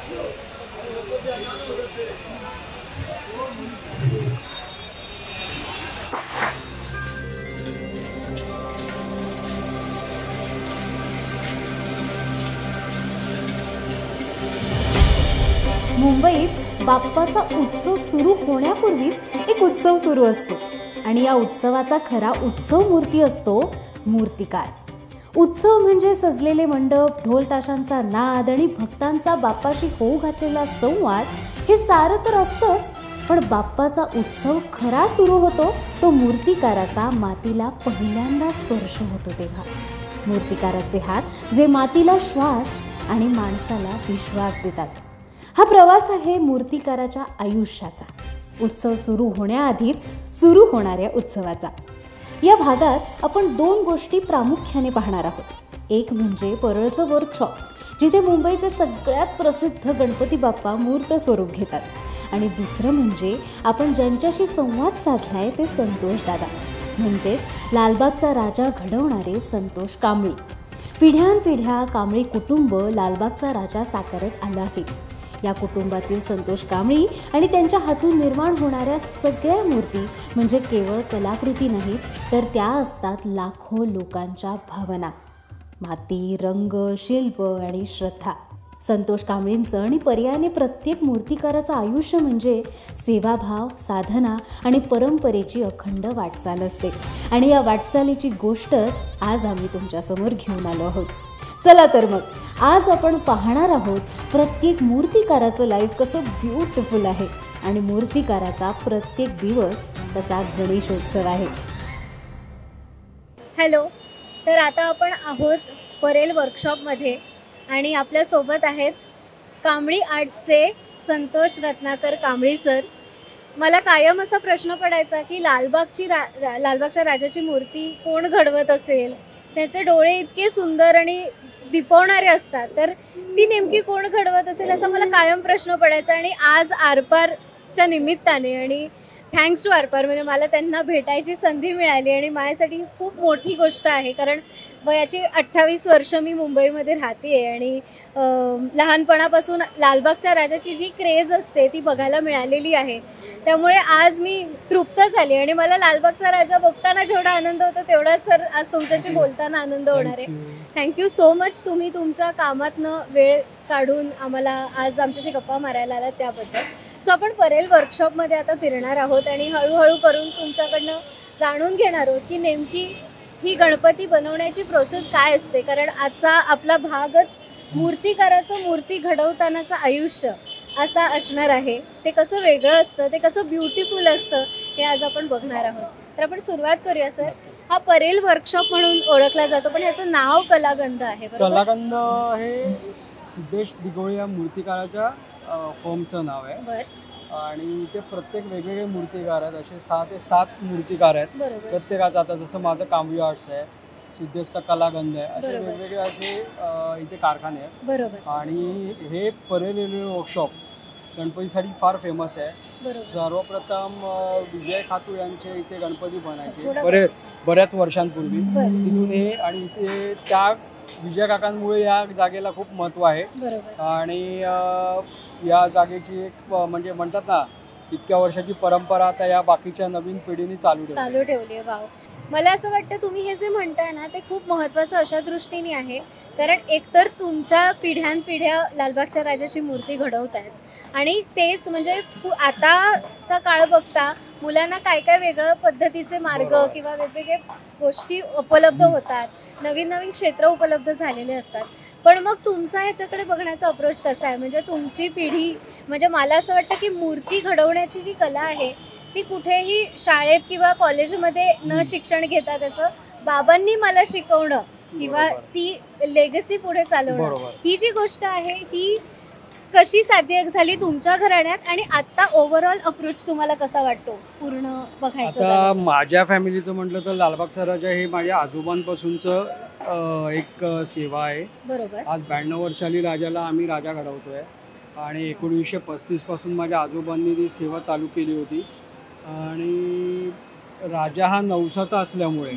मुंबईत बाप्पाचा उत्सव सुरू होण्यापूर्वीच एक उत्सव सुरू असतो आणि या उत्सवाचा खरा उत्सव मूर्ती असतो मूर्तिकार. उत्सव म्हणजे सजलेले मंडप, ढोल ताशांचा नाद आणि भक्तांचा बाप्पाशी होऊ घातलेला संवाद. हे सारं तर असतंच, पण बाप्पाचा उत्सव खरा सुरू होतो तो मूर्तिकाराचा मातीला पहिल्यांदा स्पर्श होतो तेव्हा. मूर्तिकाराचे हात जे मातीला श्वास आणि माणसाला विश्वास देतात. हा प्रवास आहे मूर्तिकाराच्या आयुष्याचा, उत्सव सुरू होण्याआधीच सुरू होणाऱ्या उत्सवाचा. या भागात आपण 2 गोष्टी प्रामुख्याने पाहणार आहोत. एक म्हणजे परळचं वर्कशॉप, जिथे मुंबईचे सगळ्यात प्रसिद्ध गणपती बाप्पा मूर्त स्वरूप घेतात, आणि दुसरं म्हणजे आपण ज्यांच्याशी संवाद साधलाय ते संतोष दादा, म्हणजेच लालबागचा राजा घडवणारे संतोष कांबळी. पिढ्यानपिढ्या कांबळी कुटुंब लालबागचा राजा साकारत आलं आहे. या कुटुंबातील संतोष कांबळी आणि त्यांच्या हातून निर्माण होणाऱ्या सगळ्या मूर्ती म्हणजे केवळ कलाकृती नाहीत, तर त्या असतात लाखो लोकांच्या भावना, माती, रंग, शिल्प आणि श्रद्धा. संतोष कांबळींचं आणि पर्यायाने प्रत्येक मूर्तिकाराचं आयुष्य म्हणजे सेवाभाव, साधना आणि परंपरेची अखंड वाटचाल असते. आणि या वाटचालीची गोष्टच आज आम्ही तुमच्यासमोर घेऊन आलो आहोत. चला तर मग आज आपण पाहणार आहोत प्रत्येक मूर्तिकाराचं लाईफ कसं ब्युटिफुल आहे आणि मूर्तिकाराचा प्रत्येक दिवस कसा गणेशोत्सव आहे. हॅलो, तर आता आपण आहोत परेल वर्कशॉपमध्ये आणि आपल्यासोबत आहेत कांबळी आर्ट्सचे संतोष रत्नाकर कांबळी सर. मला कायम असा प्रश्न पडायचा की लालबागच्या राजाची मूर्ती कोण घडवत असेल. त्याचे डोळे इतके सुंदर आणि दिपवणारे असतात, तर ती नेमकी कोण घडवत असेल असा मला कायम प्रश्न पडायचा. आणि आज आरपारच्या निमित्ताने आणि थँक्स टू आरपार, म्हणजे मला त्यांना भेटायची संधी मिळाली आणि माझ्यासाठी ही खूप मोठी गोष्ट आहे. कारण वयाची 28 वर्ष मी मुंबईमध्ये राहते आणि लहानपणापासून लालबागच्या राजाची जी क्रेज असते ती बघायला मिळालेली आहे. त्यामुळे आज मी तृप्त झाली आणि मला लालबागचा राजा बघताना जेवढा आनंद होतो तेवढाच सर आज तुमच्याशी बोलताना आनंद होणार आहे. थँक्यू सो मच, तुम्ही तुमच्या कामातनं वेळ काढून आम्हाला आज आमच्याशी गप्पा मारायला आलात त्याबद्दल. सो आपण परेल वर्कशॉपमध्ये आता फिरणार आहोत आणि हळूहळू करून तुमच्याकडनं जाणून घेणार आहोत की नेमकी ही गणपती बनवण्याची प्रोसेस काय असते. कारण आजचा आपला भागच मूर्तिकाराचं मूर्ती घडवतानाचं आयुष्य असा असणार आहे. ते कसं वेगळं असतं, ते कसं ब्युटिफुल असतं, हे आज आपण बघणार आहोत. तर आपण सुरुवात करूया सर. हा परेल वर्कशॉप म्हणून ओळखला जातो, पण ह्याचं नाव कलागंध आहे. कलागंध हे सिद्धेश दिगोळे या मूर्तिकाराच्या फॉर्मचं नाव आहे. बरं. आणि ते प्रत्येक वेगवेगळे मूर्तिकार आहेत, असे 6 ते 7 मूर्तिकार आहेत. प्रत्येकाचा आता जसं माझं कांबळी आर्ट्स आहे, सिद्धेशचा कलागंध आहे, असे वेगवेगळे असे इथे कारखाने आहेत. बरोबर. आणि हे परेल रेल्वे वर्कशॉप गणपतीसाठी फार फेमस आहे. सर्वप्रथम विजय खातू यांचे इथे गणपती बनायचे बऱ्याच वर्षांपूर्वी. तिथून हे आणि इथे त्या विजय काकांमुळे या जागेला खूप महत्त्व आहे. आणि या जागेची एक म्हणजे म्हणतात ना, इतक्या वर्षाची परंपरा आता या बाकीच्या नवीन पिढीने चालू ठेवली आहे. वाव, मला असं वाटतं तुम्ही हे जे म्हणताय ना ते खूप महत्त्वाचं अशा दृष्टीने आहे, कारण एकतर तुमच्या पिढ्यानपिढ्या लालबागच्या राजाची मूर्ती घडवत आहेत आणि तेच म्हणजे आताचा काळ बघता मुलांना काय काय वेगळ्या पद्धतीचे मार्ग किंवा वेगवेगळे गोष्टी उपलब्ध होतात, नवीन नवीन क्षेत्र उपलब्ध झालेले असतात. पण मग तुमचा ह्याच्याकडे बघण्याचा अप्रोच कसा आहे? म्हणजे तुमची पिढी, म्हणजे मला असं वाटतं की मूर्ती घडवण्याची जी कला आहे ती कुठेही शाळेत किंवा कॉलेजमध्ये न शिक्षण घेता त्याचं बाबांनी मला शिकवणं किंवा ती लेगसी पुढे चालवणं, ही जी गोष्ट आहे ही कशी साध्य झाली तुमच्या घराण्यात आणि आता ओव्हरऑल अप्रोच तुम्हाला कसा वाटतो पूर्ण बघायचं? आता माझ्या फॅमिलीचं म्हटलं तर लालबागचा राजा हे माझ्या आजोबांपासूनचं एक सेवा आहे. बरोबर. आज 92 वर्षांनी राजाला आम्ही राजा घडवतोय आणि 1935 पासून माझ्या आजोबांनी ती सेवा चालू केली होती. आणि राजा हा नवसाचा असल्यामुळे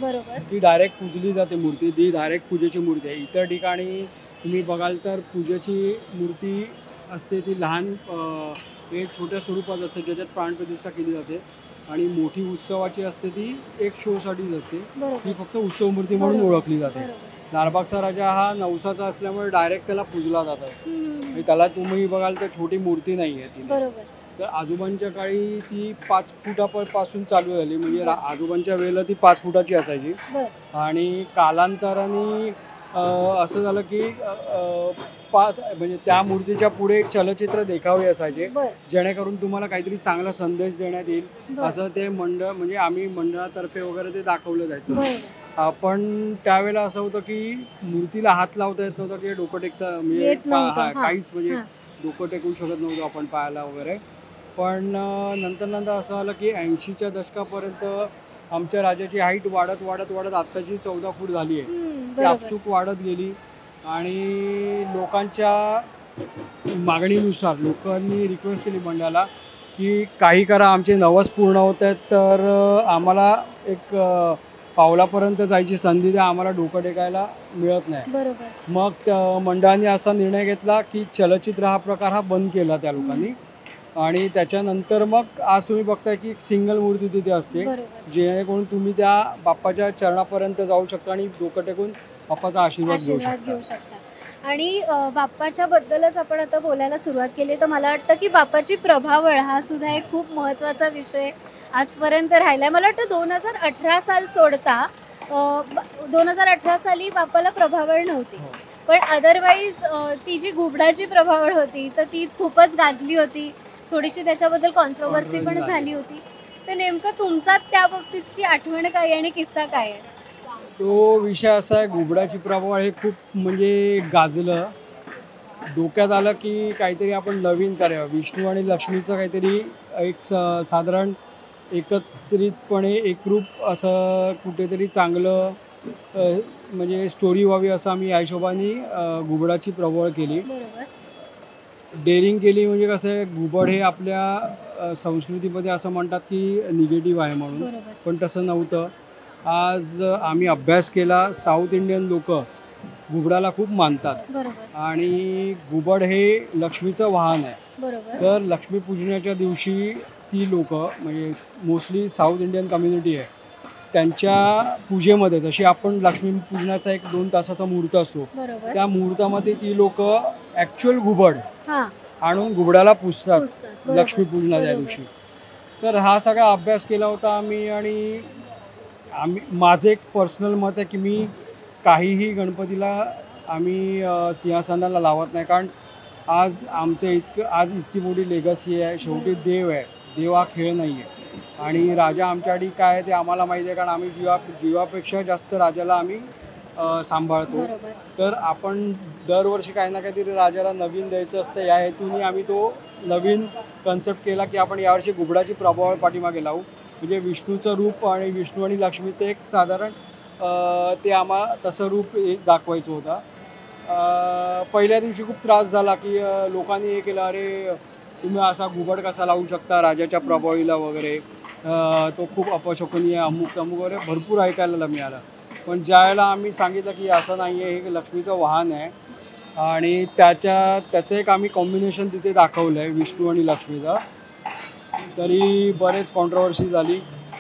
ती डायरेक्ट पूजली जाते मूर्ती, ती डायरेक्ट पूजेची मूर्ती आहे. इतर ठिकाणी तुम्ही बघाल तर पूजेची मूर्ती असते ती लहान एक छोट्या स्वरूपात असते ज्याच्यात प्राणप्रतिष्ठा केली जाते, आणि मोठी उत्सवाची असते ती एक शोसाठीच असते, ती फक्त उत्सव मूर्ती म्हणून ओळखली जाते. लालबागचा राजा हा नवसाचा असल्यामुळे डायरेक्ट त्याला पूजला जातात. त्याला तुम्ही बघाल तर छोटी मूर्ती नाही आहे ती. तर आजोबांच्या काळी ती 5 फुटापासून चालू झाली, म्हणजे आजोबांच्या वेळेला ती 5 फुटाची असायची, आणि कालांतराने असं झालं की 5 म्हणजे त्या मूर्तीच्या पुढे एक चलचित्र देखावे असायचे, जेणेकरून तुम्हाला काहीतरी चांगला संदेश देण्यात येईल असं ते मंडळ, म्हणजे आम्ही मंडळातर्फे वगैरे ते दाखवलं जायचं. पण त्यावेळेला असं होतं की मूर्तीला हात लावता येत नव्हता की डोकं टेकता, म्हणजे काहीच, म्हणजे डोकं टेकू शकत नव्हतं आपण पायाला वगैरे. पण नंतर असं आलं की 80च्या दशकापर्यंत आमच्या राजाची हाईट वाढत वाढत वाढत आत्ताची 14 फूट झाली आहे. ती आपसूक वाढत गेली, आणि लोकांच्या मागणीनुसार लोकांनी रिक्वेस्ट केली मंडळाला की काही करा, आमचे नवस पूर्ण होत आहेत, तर आम्हाला एक पावलापर्यंत जायची संधी द्या, आम्हाला डोकं टेकायला मिळत नाही. मग मंडळाने असा निर्णय घेतला की चलचित्र हा प्रकार हा बंद केला त्या लोकांनी, आणि त्याच्यानंतर मग आज तुम्ही बघताय की एक सिंगल मूर्ती तिथे असते, जेणेकरून तुम्ही त्या बाप्पाच्या चरणापर्यंत जाऊ शकता आणि डोकं टेकून बाप्पाचा आशीर्वाद घेऊ शकता. आणि बाप्पाच्या बद्दलच आपण आता बोलायला सुरुवात केली, तर मला वाटतं की बाप्पाची प्रभावळ हा सुद्धा एक खूप महत्त्वाचा विषय आजपर्यंत राहिलाय. मला वाटतं 2018 साल सोडता 2018 साली बाप्पाला प्रभावळ नव्हती, पण अदरवाईज ती जी घुबडाची प्रभावळ होती तर ती खूपच गाजली होती, थोडीशी त्याच्याबद्दल कॉन्ट्रोवर्सी पण झाली होती. तर नेमकं तुमचा त्या बाबतीतची आठवण काय आणि किस्सा काय आहे? तो विषय असा आहे, घुबडाची प्रभावळ हे खूप म्हणजे गाजलं, डोक्यात आलं की काहीतरी आपण नवीन करावं, विष्णू आणि लक्ष्मीचं काहीतरी एक साधारण एकत्रितपणे एकरूप असं कुठेतरी चांगलं म्हणजे स्टोरी व्हावी, असं आम्ही या हिशोबाने घुबडाची प्रभावळ केली. डेअरिंग केली. म्हणजे कसं आहे, घुबड हे आपल्या संस्कृतीमध्ये असं म्हणतात की निगेटिव्ह आहे म्हणून, पण तसं नव्हतं. आज आम्ही अभ्यास केला, साऊथ इंडियन लोक घुबडाला खूप मानतात, आणि घुबड हे लक्ष्मीचं वाहन आहे. तर लक्ष्मीपूजनाच्या दिवशी ती लोक, म्हणजे मोस्टली साऊथ इंडियन कम्युनिटी आहे, त्यांच्या पूजेमध्ये जशी आपण लक्ष्मीपूजनाचा 1-2 तासाचा मुहूर्त असतो, त्या मुहूर्तामध्ये ती लोक ॲक्च्युअल घुबड आणून घुबडाला पूजतात लक्ष्मीपूजनाच्या दिवशी. तर हा सगळा अभ्यास केला होता आम्ही, आणि माझं एक पर्सनल मत आहे की मी काहीही गणपतीला आम्ही सिंहासनाला लावत नाही, कारण आज इतकी मोठी लेगसी आहे. शेवटी देव आहे, देव हा खेळ नाही आहे, आणि राजा आमच्यासाठी काय आहे ते आम्हाला माहिती आहे, कारण आम्ही जीवापेक्षा जास्त राजाला आम्ही सांभाळतो. तर आपण दरवर्षी काही ना काहीतरी राजाला नवीन द्यायचं असतं, या हेतूने आम्ही तो नवीन कन्सेप्ट केला की आपण यावर्षी घुबडाची प्रभावळ पाठीमागे लावू, म्हणजे विष्णूचं रूप आणि विष्णू आणि लक्ष्मीचं एक साधारण ते आम्हाला तसं रूप दाखवायचं होतं. पहिल्या दिवशी खूप त्रास झाला की लोकांनी हे केलं, अरे तुम्ही असा घुबड कसा लावू शकता राजाच्या प्रभावळीला वगैरे, तो खूप अपशकुनी आहे, अमुक वगैरे भरपूर ऐकायला मिळालं. पण ज्यावेळेला आम्ही सांगितलं की असं नाही आहे, हे लक्ष्मीचं वाहन आहे, आणि त्याचं एक आम्ही कॉम्बिनेशन तिथे दाखवलं आहे विष्णू आणि लक्ष्मीचं, तरी बरेच कॉन्ट्रोवर्सी झाली.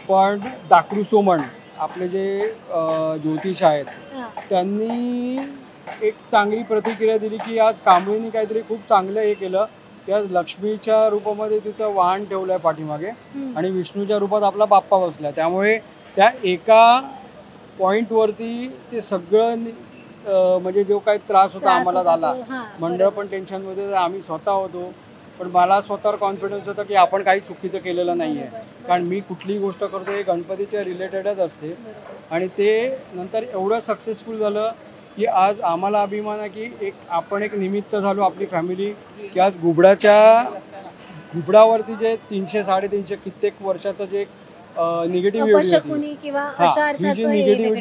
पण दाकृ सोमण आपले जे ज्योतिष आहेत त्यांनी एक चांगली प्रतिक्रिया दिली की आज कांबळीने काहीतरी खूप चांगलं हे केलं की आज लक्ष्मीच्या रूपामध्ये तिचं वाहन ठेवलं आहे पाठीमागे, आणि विष्णूच्या रूपात आपला बाप्पा बसला. त्यामुळे त्या एका पॉईंटवरती ते सगळं म्हणजे जो काही त्रास होता आम्हाला झाला, मंडळ पण टेन्शनमध्ये, आम्ही स्वतः होतो, पण मला स्वतःवर कॉन्फिडन्स होता की आपण काही चुकीचं केलेलं नाही आहे, कारण मी कुठलीही गोष्ट करतो हे गणपतीच्या रिलेटेडच असते. आणि ते नंतर एवढं सक्सेसफुल झालं की आज आम्हाला अभिमान आहे की आपण एक निमित्त झालो, आपली फॅमिली, की आज घुबडावरती जे 300-350 कित्येक वर्षाचं जे निगेटिव्हिटी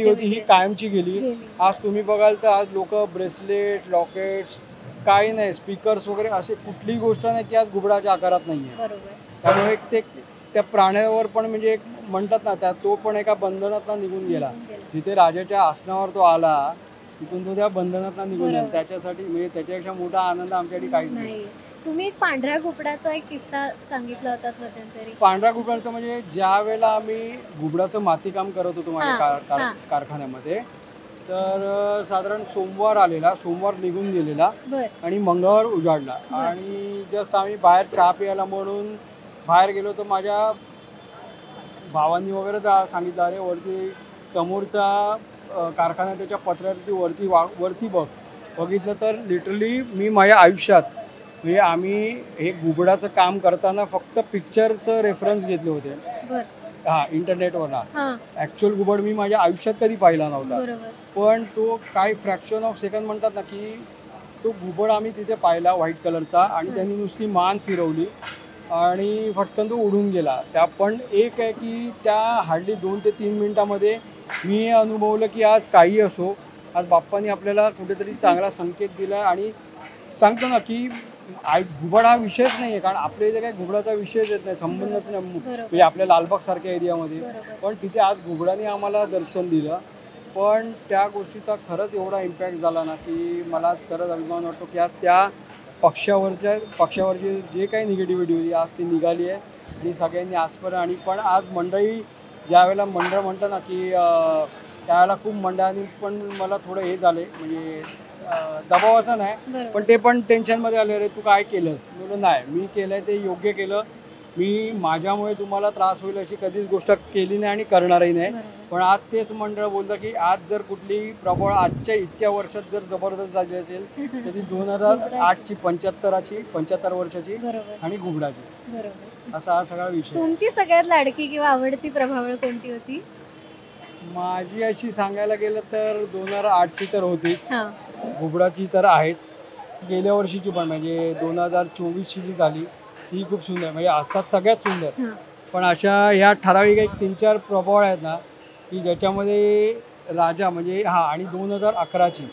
होती ही कायमची गेली. आज तुम्ही बघाल तर आज लोक ब्रेसलेट, लॉकेट्स, काही नाही, स्पीकर्स वगैरे असे कुठलीही गोष्ट नाही की आज घुबडाच्या आकारात नाही आहे. त्यामुळे ते त्या प्राण्यावर पण म्हणजे एक म्हणतात ना, तो पण एका बंधनात निघून गेला. जिथे राजाच्या आसनावर तो आला तिथून तो त्या बंधनात निघून जाईल. त्याच्यासाठी म्हणजे त्याच्यापेक्षा मोठा आनंद आमच्यासाठी काहीच नाही. तुम्ही एक पांढऱ्या घुबडाचा एक किस्सा सांगितला होता मध्यंतरी. पांढऱ्या घुबडाचं म्हणजे ज्या वेळेला आम्ही घुबडाचं मातीकाम करत होतो माझ्या कारखान्यामध्ये, तर साधारण सोमवार निघून गेलेला आणि मंगळवार उजाडला आणि जस्ट आम्ही बाहेर चहा प्यायला म्हणून बाहेर गेलो, तर माझ्या भावांनी वगैरे सांगितलं, अरे वरती समोरचा कारखाना त्याच्या पत्र्यावरती वरती बघितलं. तर लिटरली मी माझ्या आयुष्यात म्हणजे आम्ही हे घुबडाचं काम करताना फक्त पिक्चरचं रेफरन्स घेतले होते इंटरनेटवरनं. ऍक्च्युअल घुबड मी माझ्या आयुष्यात कधी पाहिला नव्हता. पण तो काय फ्रॅक्शन ऑफ सेकंड म्हणतात ना, की तो घुबड आम्ही तिथे पाहिला व्हाईट कलरचा आणि त्यांनी नुसती मान फिरवली आणि फटकन तो उडून गेला. त्या पण एक आहे की त्या हार्डली 2 ते 3 मिनिटामध्ये मी हे अनुभवलं की आज काही असो, आज बाप्पांनी आपल्याला कुठेतरी चांगला संकेत दिला. आणि सांगतो ना की घुबड हा विषयच नाही आहे, कारण आपल्या इथे काही घुबडाचा विषयच येत नाही, संबंधच नाही म्हणजे आपल्या लालबाग सारख्या एरियामध्ये. पण तिथे आज घुबडाने आम्हाला दर्शन दिलं. पण त्या गोष्टीचा खरंच एवढा इम्पॅक्ट झाला ना की मला आज खरंच अभिमान वाटतो की आज त्या पक्षावरची जे काही निगेटिव्हिटी होती आज ती निघाली आहे. आणि सगळ्यांनी आजपर्यंत आणि पण आज मंडळी ज्या वेळेला मंडळ म्हणतं ना की त्यावेळेला खूप मंडळांनी पण मला थोडं हे झाले, म्हणजे दबाव असा नाही, पण ते पण टेन्शनमध्ये आले, रे तू काय केलंस. म्हणून नाही, मी केलंय ते योग्य केलं. मी माझ्यामुळे तुम्हाला त्रास होईल अशी कधीच गोष्ट केली नाही आणि करणारही नाही. पण आज तेच मंडळ बोलतं की आज जर कुठली प्रबळ आजच्या इतक्या वर्षात जर जबरदस्त झाली असेल तर ती 2008ची 75 वर्षाची आणि घुबडाची. असा हा सगळा विषय. तुमची सगळ्यात लाडकी किंवा आवडती प्रभावळ कोणती होती? माझी अशी सांगायला गेलं तर 2008ची तर होतीच, घुबडाची तर आहेच. गेल्या वर्षीची पण म्हणजे 2024ची जी झाली ती खूप सुंदर, म्हणजे असतात सगळ्यात सुंदर. पण अशा ह्या ठराविक एक 3-4 प्रभावळ आहेत ना की ज्याच्यामध्ये राजा म्हणजे आणि 2011ची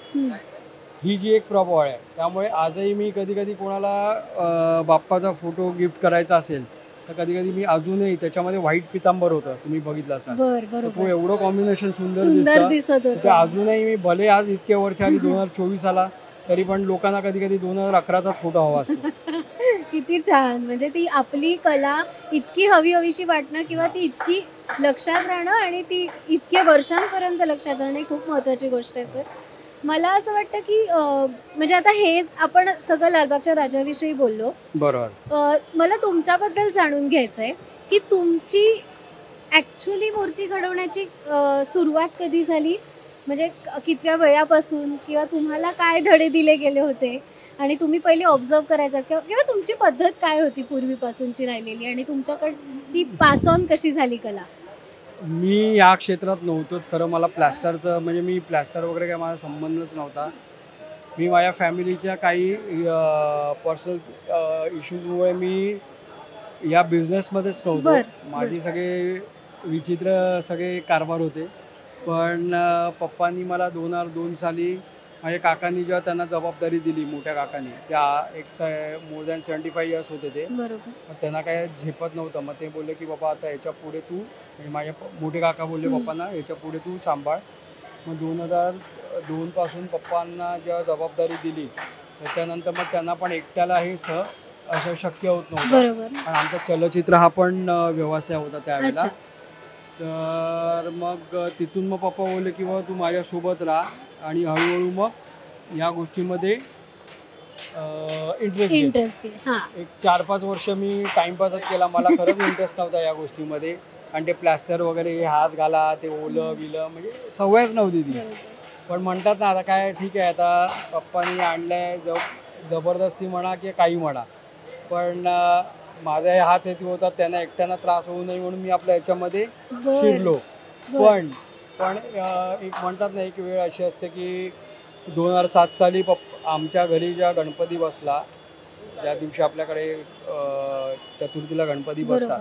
ही जी एक प्रभावळ आहे. त्यामुळे आजही मी कधी कोणाला बाप्पाचा फोटो गिफ्ट करायचा असेल तर कधी मी अजूनही त्याच्यामध्ये व्हाईट पितांबर होतं, तुम्ही बघितलं असाल, तो एवढं कॉम्बिनेशन सुंदर दिसत होतं. अजूनही मी भले आज इतक्या वर्ष आली 2024 आला तरी पण लोकांना कधी 2011चाच फोटो हवा असतो. किती छान. म्हणजे ती आपली कला इतकी हवीशी वाटणं किंवा ती इतकी लक्षात राहणं आणि ती इतक्या वर्षांपर्यंत लक्षात राहणं ही खूप महत्त्वाची गोष्ट आहे सर. मला असं वाटतं की म्हणजे आता हेच आपण सगळं लालबागच्या राजाविषयी बोललो, बरोबर. मला तुमच्याबद्दल जाणून घ्यायचंय की तुमची ऍक्च्युअली मूर्ती घडवण्याची सुरुवात कधी झाली, म्हणजे कितव्या वयापासून, किंवा तुम्हाला काय धडे दिले गेले होते आणि तुम्ही पहिले ऑब्झर्व करायचा किंवा तुमची पद्धत काय होती पूर्वीपासूनची राहिलेली आणि तुमच्याकडे ती पास ऑन कशी झाली कला? मी या क्षेत्रात नव्हतोच खरं. मला प्लॅस्टरचं म्हणजे मी प्लॅस्टर वगैरे काय माझा संबंधच नव्हता. मी माझ्या फॅमिलीच्या काही पर्सनल इश्यूजमुळे मी या बिझनेसमध्येच नव्हतो. माझी सगळे विचित्र सगळे कारभार होते. पण पप्पांनी मला 2002 साली माझ्या काकांनी जेव्हा त्यांना जबाबदारी दिली, मोठ्या काकांनी, त्या मोर दॅन 75 इयर्स होते ते, मग त्यांना काय झेपत नव्हतं. मग ते बोलले की बाबा आता याच्या पुढे तू, म्हणजे माझे मोठे काका बोलले पप्पांना याच्या पुढे तू सांभाळ. मग 2002 पासून पप्पांना जेव्हा जबाबदारी दिली त्याच्यानंतर मग त्यांना पण एकट्याला हे असं शक्य होत नव्हतं. आणि आमचा चलचित्र हा पण व्यवसाय होता त्यावेळेला. तर मग तिथून मग पप्पा बोलले की बाबा तू माझ्यासोबत राहा आणि हळूहळू मग या गोष्टीमध्ये इंटरेस्ट घे. एक 4-5 वर्ष मी टाइमपासच केला. मला खरंच इंटरेस्ट नव्हता या गोष्टीमध्ये. आणि ते प्लॅस्टर वगैरे हात घाला, ते ओलं बिलं, म्हणजे सवयच नव्हती ती. पण म्हणतात ना आता काय ठीक आहे, आता पप्पांनी आणलंय जबरदस्ती म्हणा की काही म्हणा, पण माझा हाच हेतू होता त्यांना एकट्यानं त्रास होऊ नये म्हणून मी आपल्या याच्यामध्ये शिरलो. पण एक म्हणतात ना एक वेळ अशी असते की 2007 साली आमच्या घरी ज्या गणपती बसला, ज्या दिवशी आपल्याकडे चतुर्थीला गणपती बसतात,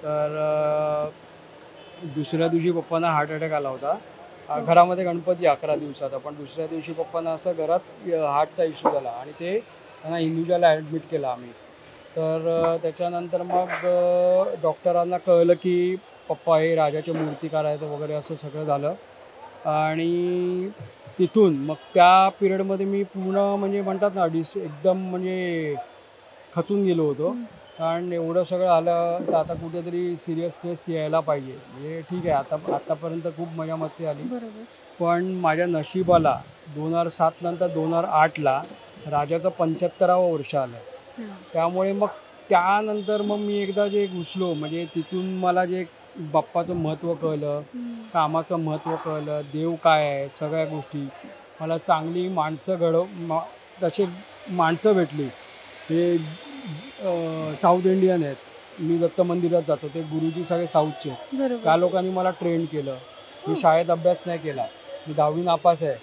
तर दुसऱ्या दिवशी पप्पांना हार्ट अटॅक आला होता. घरामध्ये गणपती 11 दिवसाचा, पण दुसऱ्या दिवशी पप्पांना असं घरात हार्टचा इश्यू झाला आणि ते त्यांना हिंदुजाला ॲडमिट केलं आम्ही. तर त्याच्यानंतर मग डॉक्टरांना कळलं की पप्पा हे राजाचे मूर्तिकार आहेत वगैरे, असं सगळं झालं. आणि तिथून मग त्या पिरियडमध्ये मी पूर्ण म्हणजे म्हणतात ना एकदम म्हणजे खचून गेलो होतो. कारण एवढं सगळं आलं तर आता कुठेतरी सिरियसनेस यायला पाहिजे. म्हणजे ठीक आहे, आतापर्यंत खूप मजा मस्ती आली, पण माझ्या नशिबाला 2007 नंतर 2008ला राजाचं 75वं वर्ष आलं. त्यामुळे मग त्यानंतर मग मी एकदा जे घुसलो, म्हणजे तिथून मला जे बाप्पाचं महत्त्व कळलं, कामाचं महत्त्व कळलं, देव काय आहे, सगळ्या गोष्टी मला चांगली माणसं तसे माणसं भेटली. हे साऊथ इंडियन आहेत, मी दत्त मंदिरात जातो, ते गुरुजी सगळे साऊथचे आहेत. त्या लोकांनी मला ट्रेन केलं. मी शाळेत अभ्यास नाही केला, मी 10वी नापास आहे.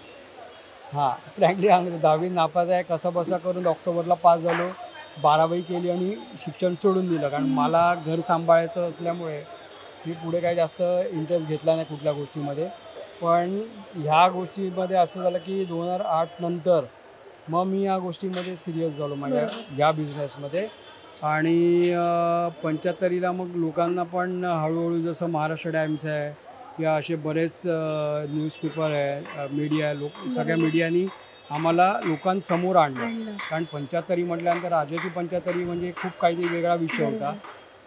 हां, फ्रँकली सांगतो 10वी नापास आहे. कसा बसा करून ऑक्टोबरला पास झालो, 12वी केली आणि शिक्षण सोडून दिलं. कारण मला घर सांभाळायचं असल्यामुळे मी पुढे काही जास्त इंटरेस्ट घेतला नाही कुठल्या गोष्टीमध्ये. पण ह्या गोष्टीमध्ये असं झालं की 2008 नंतर मग मी या गोष्टीमध्ये सिरियस झालो माझ्या या बिझनेसमध्ये. आणि 75ला मग लोकांना पण हळूहळू जसं महाराष्ट्र टाइम्स आहे किंवा असे बरेच न्यूजपेपर आहे, मीडिया सगळ्या मीडियानी आम्हाला लोकांसमोर आणलं. कारण 75 म्हटल्यानंतर राजाची 75 म्हणजे खूप काहीतरी वेगळा विषय होता.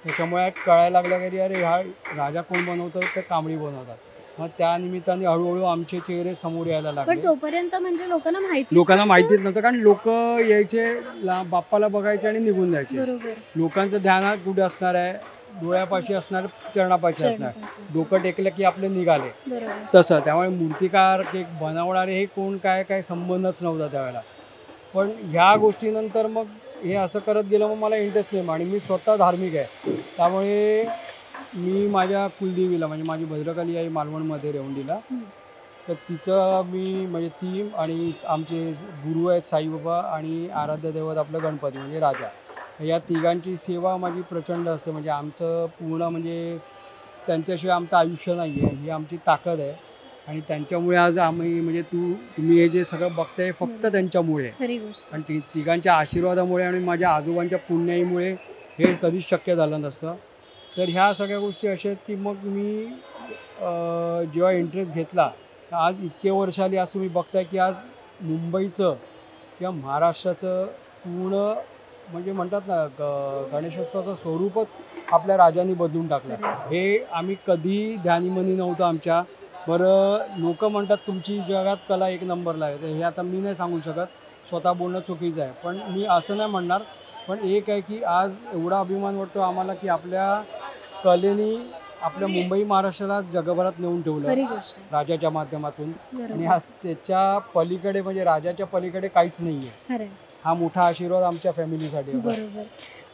त्याच्यामुळे कळायला लागलं की अरे हा राजा कोण बनवतो, तर कांबळी बनवतात. मग त्या निमित्ताने हळूहळू आमचे चेहरे समोर यायला लागले. पण तोपर्यंत म्हणजे लोकांना माहितीच नव्हतं. कारण लोक यायचे बाप्पाला बघायचे आणि निघून जायचे. लोकांचं ध्यान कुठे असणार आहे, डोळ्यापाशी असणार, चरणापाशी असणार, डोकं टेकलं की आपले निघाले तसं. त्यामुळे मूर्तिकार केक बनवणारे हे कोण काय संबंधच नव्हता त्यावेळेला. पण ह्या गोष्टीनंतर मग हे असं करत गेलं, मग मला इंटरेस्ट नाही. आणि मी स्वतः धार्मिक आहे, त्यामुळे मी माझ्या कुलदेवीला, म्हणजे माझी भद्रकाली आई मालवणमध्ये रेवंडीला, तर तिचं मी म्हणजे ती आणि आमचे गुरु आहेत साईबाबा आणि आराध्य दैवत आपलं गणपती म्हणजे राजा, या तिघांची सेवा माझी प्रचंड असते. म्हणजे आमचं पूर्ण म्हणजे त्यांच्याशिवाय आमचं आयुष्य नाही आहे, ही आमची ताकद आहे. आणि त्यांच्यामुळे आज आम्ही म्हणजे तुम्ही हे जे सगळं बघताय फक्त त्यांच्यामुळे, आणि तिघांच्या आशीर्वादामुळे आणि माझ्या आजोबांच्या पुण्याईमुळे हे कधीच शक्य झालं नसतं. तर ह्या सगळ्या गोष्टी अशा आहेत की मग मी जेव्हा इंटरेस्ट घेतला, आज इतके वर्ष आली असं मी बघताय की आज मुंबईचं किंवा महाराष्ट्राचं पूर्ण म्हणजे म्हणतात ना गणेशोत्सवाचं स्वरूपच आपल्या राजांनी बदलून टाकलं. हे आम्ही कधी ध्यानीमनी नव्हतं आमच्या. बरं, लोक म्हणतात तुमची जगात कला एक नंबरला आहे, तर हे आता मी नाही सांगू शकत, स्वतः बोलणं चुकीचं आहे. पण मी असं नाही म्हणणार. पण एक आहे की आज एवढा अभिमान वाटतो आम्हाला की आपल्या कलेनी आपल्या मुंबई महाराष्ट्राला जगभरात नेऊन ठेवलं राजाच्या माध्यमातून. आणि आज त्याच्या पलीकडे म्हणजे राजाच्या पलीकडे काहीच नाही आहे. हा मोठा आशीर्वाद आमच्या फॅमिलीसाठी. बरोबर.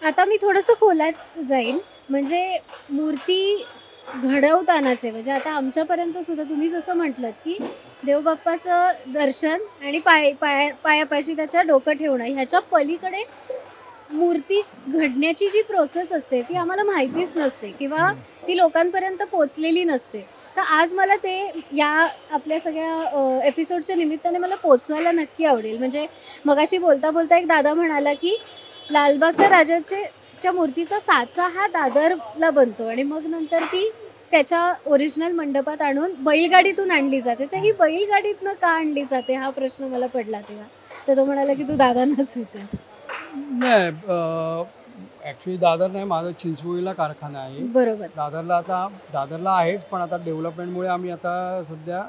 आता मी थोडंसं खोलात जाईन. म्हणजे मूर्ती घडवतानाचे म्हणजे आता आमच्यापर्यंत सुद्धा तुम्ही जसं म्हटलं की देवबाप्पाचं दर्शन आणि पायापाशी त्याच्या डोकं ठेवणं, ह्याच्या पलीकडे मूर्ती घडण्याची जी प्रोसेस असते ती आम्हाला माहितीच नसते किंवा ती लोकांपर्यंत पोचलेली नसते. तर आज मला ते या आपल्या सगळ्या एपिसोडच्या निमित्ताने मला पोचवायला नक्की आवडेल. म्हणजे मगाशी बोलता बोलता एक दादा म्हणाला की लालबागच्या राजाच्या मूर्तीचा साचा हा दादरला बनतो आणि मग नंतर ती त्याच्या ओरिजिनल मंडपात आणून बैलगाडीतून आणली जाते. तर ही बैलगाडीतनं का आणली जाते हा प्रश्न मला पडला तेव्हा. तर तो म्हणाला की तू दादांनाच विचार. नाही, ॲक्च्युली दादर नाही, माझं चिंचपोळीला कारखाना आहे. बरोबर. दादरला आहेच, पण आता डेव्हलपमेंटमुळे आम्ही आता सध्या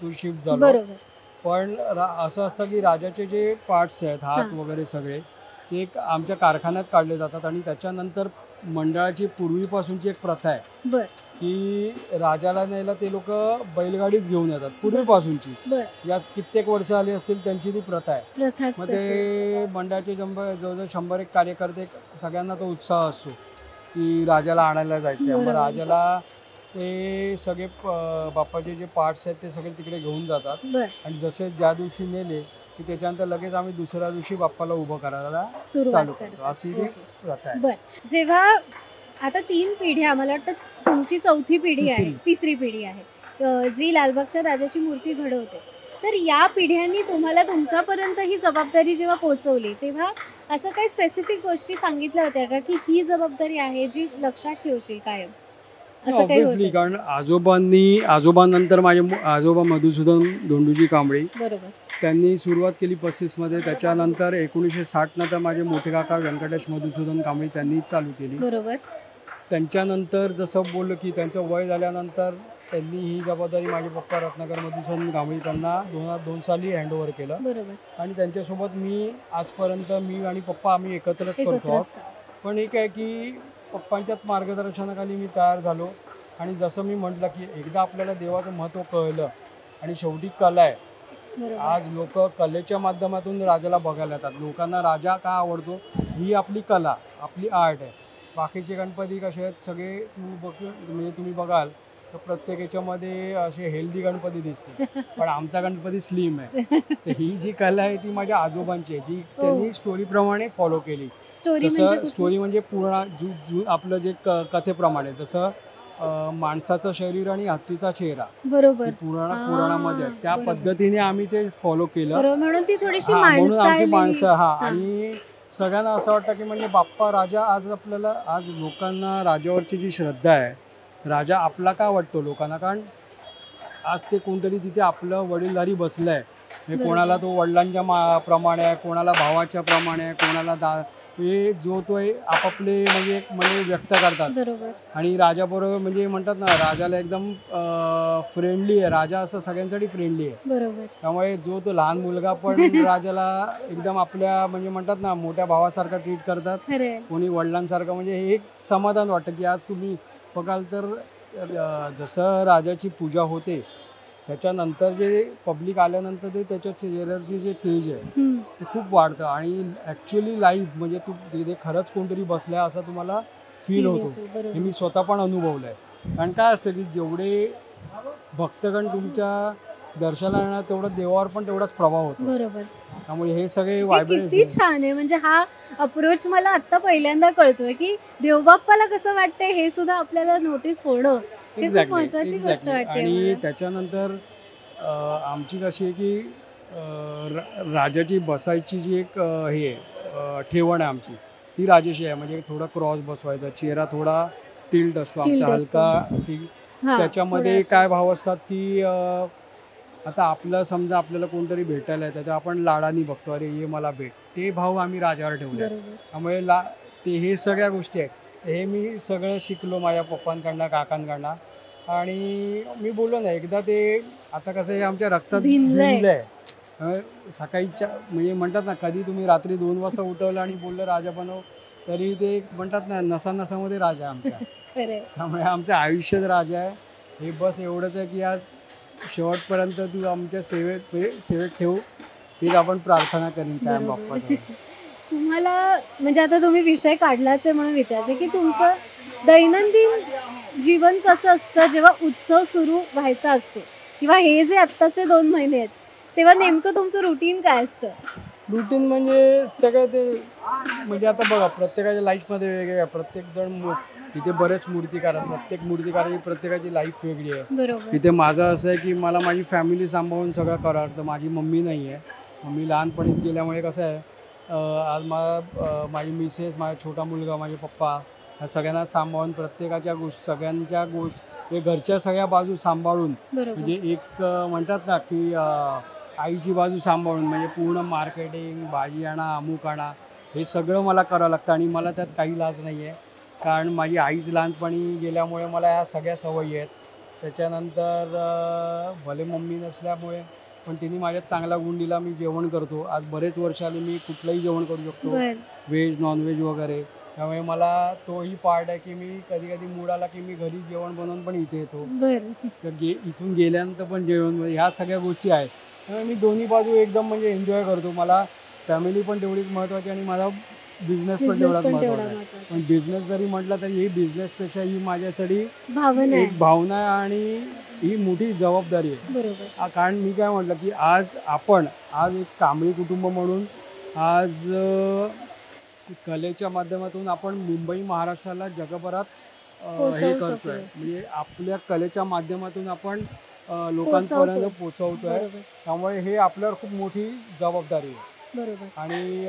तो शिफ्ट झालो. बरोबर. पण असं असतं की राजाचे जे पार्ट्स आहेत, हात वगैरे सगळे, ते आमच्या कारखान्यात काढले जातात. आणि त्याच्यानंतर मंडळाची पूर्वीपासूनची एक प्रथा आहे की राजाला न्यायला ते लोक बैलगाडीच घेऊन येतात, पूर्वीपासूनची. यात कित्येक वर्ष आली असतील त्यांची ती प्रथा आहे. मग ते मंडळाचे जवळजवळ 100 कार्यकर्ते, सगळ्यांना तो उत्साह असतो की राजाला आणायला जायचं. मग राजाला ते सगळे बाप्पाचे जे पार्ट्स आहेत ते सगळे तिकडे घेऊन जातात. आणि जसे ज्या दिवशी नेले की त्याच्यानंतर लगेच आम्ही दुसऱ्या दिवशी बाप्पाला उभं करायला चालू करतो. अशी ती प्रथा आहे. जेव्हा आता 3 पिढ्या, मला वाटतं तुमची 4थी पिढी आहे, 3री पिढी आहे जी लालबागच्या राजाची मूर्ती घडवते, तर या पिढ्यांनी तुम्हाला तुमच्यापर्यंत ही जबाबदारी जेव्हा पोहोचवली तेव्हा असं काही स्पेसिफिक गोष्टी सांगितल्या होत्या का की ही जबाबदारी आहे जी लक्षात ठेवशील कायम? असं काही ऑब्विसली, होतं? कारण आजोबांनंतर माझे आजोबा मधुसूदन धोंडूजी कांबळे बरोबर. त्यांनी सुरुवात केली 35 मध्ये. त्याच्यानंतर 1960 नंतर माझे मोठे काका व्यंकटेश मधुसूदन कांबळे त्यांनी चालू केली. बरोबर. त्यांच्यानंतर जसं बोललो की त्यांचं वय झाल्यानंतर त्यांनी ही जबाबदारी माझे पप्पा रत्नाकर मधुसूदन कांबळे त्यांना 2002 साली हँडओव्हर केलं. बरोबर. आणि त्यांच्यासोबत मी आजपर्यंत मी आणि पप्पा आम्ही एकत्रच करतो एकत्रच आहोत. का? पण एक आहे की पप्पांच्याच मार्गदर्शनाखाली मी तयार झालो. आणि जसं मी म्हटलं की एकदा आपल्याला देवाचं महत्त्व कळलं आणि शेवटी कला आहे. बरोबर. आज लोक कलेच्या माध्यमातून राजाला बघायला येतात. लोकांना राजा का आवडतो, ही आपली कला, आपली आर्ट आहे. बाकीचे गणपती कसे आहेत सगळे म्हणजे तुम्ही बघाल तर प्रत्येक याच्यामध्ये असे हेल्दी गणपती दिसते, पण आमचा गणपती स्लिम आहे. तर ही जी कला आहे ती माझ्या आजोबांची आहे, जी त्यांनी स्टोरीप्रमाणे फॉलो केली. जसं स्टोरी म्हणजे पूर्ण आपलं जे कथेप्रमाणे, जसं माणसाचं शरीर आणि हत्तीचा चेहरा बरोबर पुराणामध्ये त्या पद्धतीने आम्ही ते फॉलो केलं. म्हणून ती थोडीशी म्हणून आमची माणसं माणसाळलेली. आणि सगळ्यांना असं वाटतं की म्हणजे बाप्पा राजा आज लोकांना राजावरची जी श्रद्धा आहे, राजा आपला का वाटतो लोकांना, कारण आज ते कोणतरी तिथे आपलं वडीलधारी बसलंय. म्हणजे कोणाला तो वडिलांच्या प्रमाणे आहे, कोणाला भावाच्या प्रमाणे आहे, कोणाला हे जो तो आपापले म्हणजे व्यक्त करतात. बरोबर. आणि राजाबरोबर म्हणजे म्हणतात ना, राजाला एकदम फ्रेंडली आहे. राजा असं सगळ्यांसाठी फ्रेंडली आहे. बरोबर. त्यामुळे जो तो लहान मुलगा पण राजाला एकदम आपल्या म्हणजे म्हणतात ना मोठ्या भावासारखं ट्रीट करतात, कोणी वडिलांसारखं. म्हणजे हे एक समाधान वाटतं की आज तुम्ही बघाल तर जसं राजाची पूजा होते त्याच्यानंतर जे पब्लिक आल्यानंतर ते त्याच्या चेहऱ्यावरची जे तेज आहे ते खूप वाढतं. आणि ॲक्च्युअली लाईफ म्हणजे तिथे खरंच कोणतरी बसलाय असं तुम्हाला फील होतो. हे मी स्वतः पण अनुभवलं आहे. कारण काय असतं की जेवढे भक्तगण तुमच्या दर्शनाला येणार तेवढा देवावर पण तेवढाच प्रभाव होतो. बरोबर. त्यामुळे हे सगळे किती छान आहे. म्हणजे हा अप्रोच मला आता पहिल्यांदा कळतोय की देवबाप्पाला कसं वाटतंय हे सुद्धा आपल्याला नोटीस होणं हे खूप महत्वाची गोष्ट वाटते. आणि त्याच्यानंतर आमची कशी आहे की राजाची बसायची जी एक हे ठेवण आहे आमची, ती राजेशी आहे. म्हणजे थोडा क्रॉस बसवायचा, चेहरा थोडा टिल्ट असतो आमचा हलका. त्याच्यामध्ये काय भाव असतात की आता आपलं समजा आपल्याला कोणतरी भेटायला आहे तर आपण लाडानी बघतो, अरे ये मला भेट, ते भाव आम्ही राजावर ठेवले. त्यामुळे ते हे सगळ्या गोष्टी आहेत. हे मी सगळं शिकलो माझ्या पप्पांकडनं, काकांकडनं. आणि मी बोललो ना एकदा ते आता कसं आहे आमच्या रक्तात भिनलंय. सकाळी म्हणजे म्हणतात ना, कधी तुम्ही रात्री 2 वाजता उठवलं आणि बोललं राजा बनव, तरी ते म्हणतात ना नसामध्ये राजा आमच्या. त्यामुळे आमचं आयुष्यच राजा आहे. हे बस एवढंच आहे की आज शेवटपर्यंत तू आमच्या सेवेत ठेवू, हीच आपण प्रार्थना करीन काय बाप्पा. तुम्हाला म्हणजे आता तुम्ही विषय काढलाच आहे म्हणून विचारते की तुमचं दैनंदिन जीवन कसं असतं जेव्हा उत्सव सुरू व्हायचा असतो, किंवा हे जे आत्ताचे 2 महिने आहेत तेव्हा नेमकं तुमचं रुटीन काय असतं? रुटीन म्हणजे सगळं ते म्हणजे आता बघा प्रत्येकाच्या लाईफमध्ये वेगवेगळं आहे. प्रत्येक जण तिथे बरेच मूर्तिकार आहेत. प्रत्येक मूर्तिकाराची प्रत्येकाची लाईफ वेगळी आहे. बरोबर. तिथे माझं असं आहे की मला माझी फॅमिली सांभाळून सगळं करावं लागतं. माझी मम्मी नाही आहे, मम्मी लहानपणीच गेल्यामुळे कसं आहे आज माझी मिसेस, माझा छोटा मुलगा, माझे पप्पा ह्या सगळ्यांना सांभाळून प्रत्येकाच्या सगळ्यांच्या घरच्या सगळ्या बाजू सांभाळून, म्हणजे एक म्हणतात ना की आईची बाजू सांभाळून म्हणजे पूर्ण मार्केटिंग, भाजी आणा, अमुक आणा, हे सगळं मला करावं लागतं. आणि मला त्यात काही लाज नाही आहे, कारण माझी आईच लहानपणी गेल्यामुळे मला ह्या सगळ्या सवयी आहेत. त्याच्यानंतर भले मम्मी नसल्यामुळे पण तिने माझ्यात चांगला गुण दिला. मी जेवण करतो, आज बरेच वर्ष आले मी कुठलंही जेवण करू शकतो, व्हेज नॉनव्हेज वगैरे. त्यामुळे मला तोही पार्ट आहे की मी कधी कधी मूड आला की मी घरी जेवण बनवून पण इथे येतो. तर इथून गेल्यानंतर पण जेवण, ह्या सगळ्या गोष्टी आहेत. त्यामुळे मी दोन्ही बाजू एकदम म्हणजे एन्जॉय करतो. मला फॅमिली पण तेवढीच महत्त्वाची आणि माझा बिझनेस पण तेवढाच महत्त्वाचा आहे. पण बिझनेस जरी म्हटलं तरी ही बिझनेसपेक्षा ही माझ्यासाठी एक भावना आहे आणि ही मोठी जबाबदारी आहे. कारण मी काय म्हटलं की आज एक कांबळी कुटुंब म्हणून आज कलेच्या माध्यमातून आपण मुंबई महाराष्ट्राला जगभरात हे करतोय. म्हणजे आपल्या कलेच्या माध्यमातून आपण लोकांपर्यंत पोहोचवतोय. त्यामुळे हे आपल्यावर खूप मोठी जबाबदारी आहे. आणि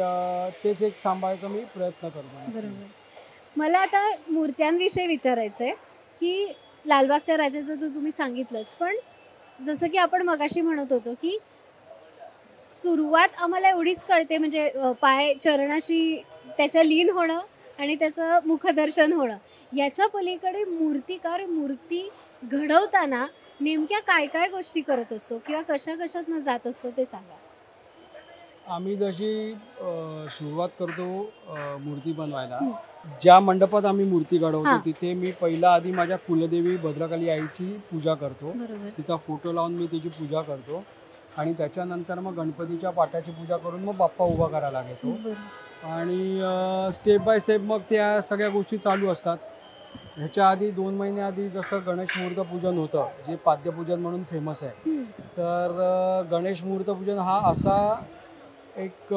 तेच एक सांभाळायचा मी प्रयत्न करतो. मला आता मूर्त्यांविषयी विचारायचं आहे की लालबागच्या राजाचं तर तुम्ही सांगितलंच, पण जसं की आपण मगाशी म्हणत होतो की सुरुवात आम्हाला एवढीच कळते, म्हणजे पाय चरणाशी त्याच्या लीन होणं आणि त्याचं मुखदर्शन होणं. याच्या पलीकडे मूर्तिकार मूर्ती घडवताना नेमक्या काय काय गोष्टी करत असतो किंवा कशा कशातनं जात असतो ते सांगा. आम्ही जशी सुरुवात करतो मूर्ती बनवायला, ज्या मंडपात आम्ही मूर्ती घडवतो तिथे मी पहिला आधी माझ्या कुलदेवी भद्रकाली आईची पूजा करतो. तिचा फोटो लावून मी तिची पूजा करतो आणि त्याच्यानंतर मग गणपतीच्या पाटाची पूजा करून मग बाप्पा उभा करायला घेतो आणि स्टेप बाय स्टेप मग त्या सगळ्या गोष्टी चालू असतात. ह्याच्या आधी 2 महिने आधी जसं गणेश मुहूर्त पूजन होतं, जे पाद्यपूजन म्हणून फेमस आहे, तर गणेश मुहूर्त पूजन हा असा एक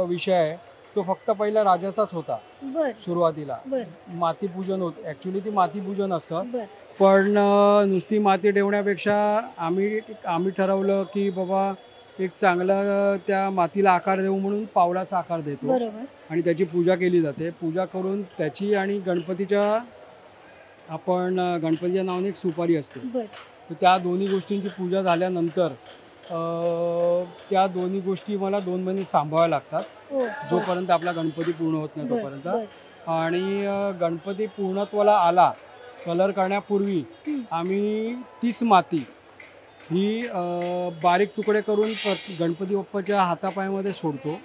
विषय आहे, तो फक्त पहिला राजाचाच होता. सुरुवातीला माती पूजन होत, ऍक्च्युली ती माती पूजन असतं, पण नुसती माती ठेवण्यापेक्षा आम्ही ठरवलं की बाबा एक चांगला त्या मातीला आकार देऊ म्हणून पावलाचा आकार देतो आणि त्याची पूजा केली जाते. पूजा करून त्याची आणि गणपतीच्या नावाने एक सुपारी असते, तर त्या दोन्ही गोष्टींची पूजा झाल्यानंतर त्या दोन्ही गोष्टी मला 2 महिने सांभाळाव्या लागतात, जोपर्यंत आपला गणपती पूर्ण होत नाही तोपर्यंत. आणि गणपती पूर्णत्वाला आला कलर करण्यापूर्वी आम्ही तीच माती ही बारीक तुकडे करून गणपती बाप्पाच्या हातापायामध्ये सोडतो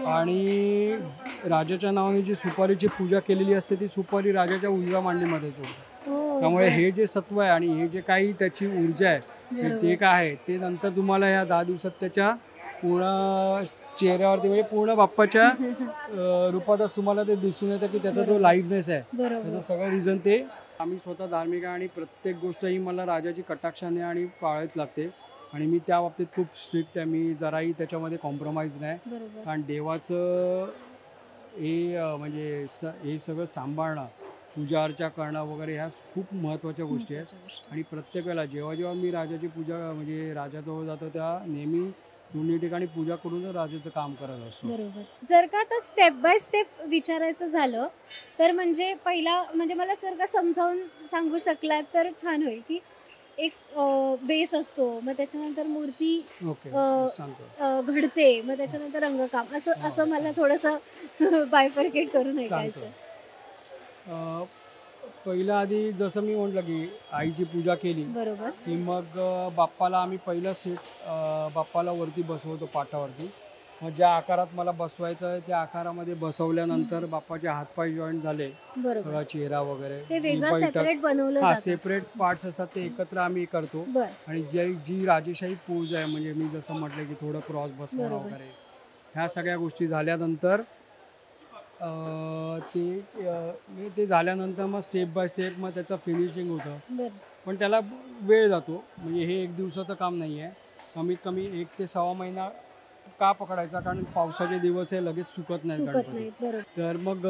आणि राजाच्या नावाने जी सुपारीची पूजा केलेली असते ती सुपारी राजाच्या उजव्या मांडीमध्ये सोडतो. त्यामुळे हे जे सत्व आहे आणि हे जे काही त्याची ऊर्जा आहे ते काय आहे ते नंतर तुम्हाला या 10 दिवसात त्याच्या पूर्ण चेहऱ्यावरती, म्हणजे पूर्ण बाप्पाच्या रूपातच तुम्हाला ते दिसून येतं की त्याचा जो लाईव्हनेस आहे, त्याचं सगळं रिझन ते. आम्ही स्वतः धार्मिक आहे आणि प्रत्येक गोष्ट ही मला राजाची कटाक्षाने आणि पाळत लागते आणि मी त्या बाबतीत खूप स्ट्रिक्ट आहे. मी जराही त्याच्यामध्ये कॉम्प्रोमाइज नाही, कारण देवाचं हे म्हणजे हे सगळं सांभाळणं, पूजा अर्चा करणं वगैरे ह्या खूप महत्त्वाच्या गोष्टी आहेत. आणि प्रत्येक वेळेला जेव्हा मी राजाची पूजा म्हणजे राजाजवळ जातो त्या नेहमी दोन्ही ठिकाणी पूजा करून राजाचं काम करत असतो. जर का आता स्टेप बाय स्टेप विचारायचं झालं तर म्हणजे पहिला म्हणजे मला जर का समजावून सांगू शकलात तर छान होईल की एक बेस असतो, मग त्याच्यानंतर मूर्ती घडते, मग त्याच्यानंतर रंगकाम, असं मला थोडंसं बायफर्केट करून ऐकायचं. पहिला आधी जसं मी म्हटलं की आईची पूजा केली की मग बाप्पाला आम्ही पहिलं बाप्पाला वरती बसवतो पाटावरती. मग ज्या आकारात मला बसवायचं आहे त्या आकारामध्ये बसवल्यानंतर बाप्पाचे हातपाय जॉईंट झाले, चेहरा वगैरे सेपरेट पार्ट्स असतात ते एकत्र आम्ही करतो. आणि जी राजेशाही पूज आहे, म्हणजे मी जसं म्हटलं की थोडं क्रॉस बसवणं वगैरे, ह्या सगळ्या गोष्टी झाल्यानंतर ते झाल्यानंतर मग स्टेप बाय स्टेप मग त्याचं फिनिशिंग होतं. पण त्याला वेळ जातो, म्हणजे हे 1 दिवसाचं काम नाही आहे. कमीत कमी 1 ते 6 महिना का पकडायचा, कारण पावसाचे दिवस हे लगेच सुकत नाही गणपती. तर मग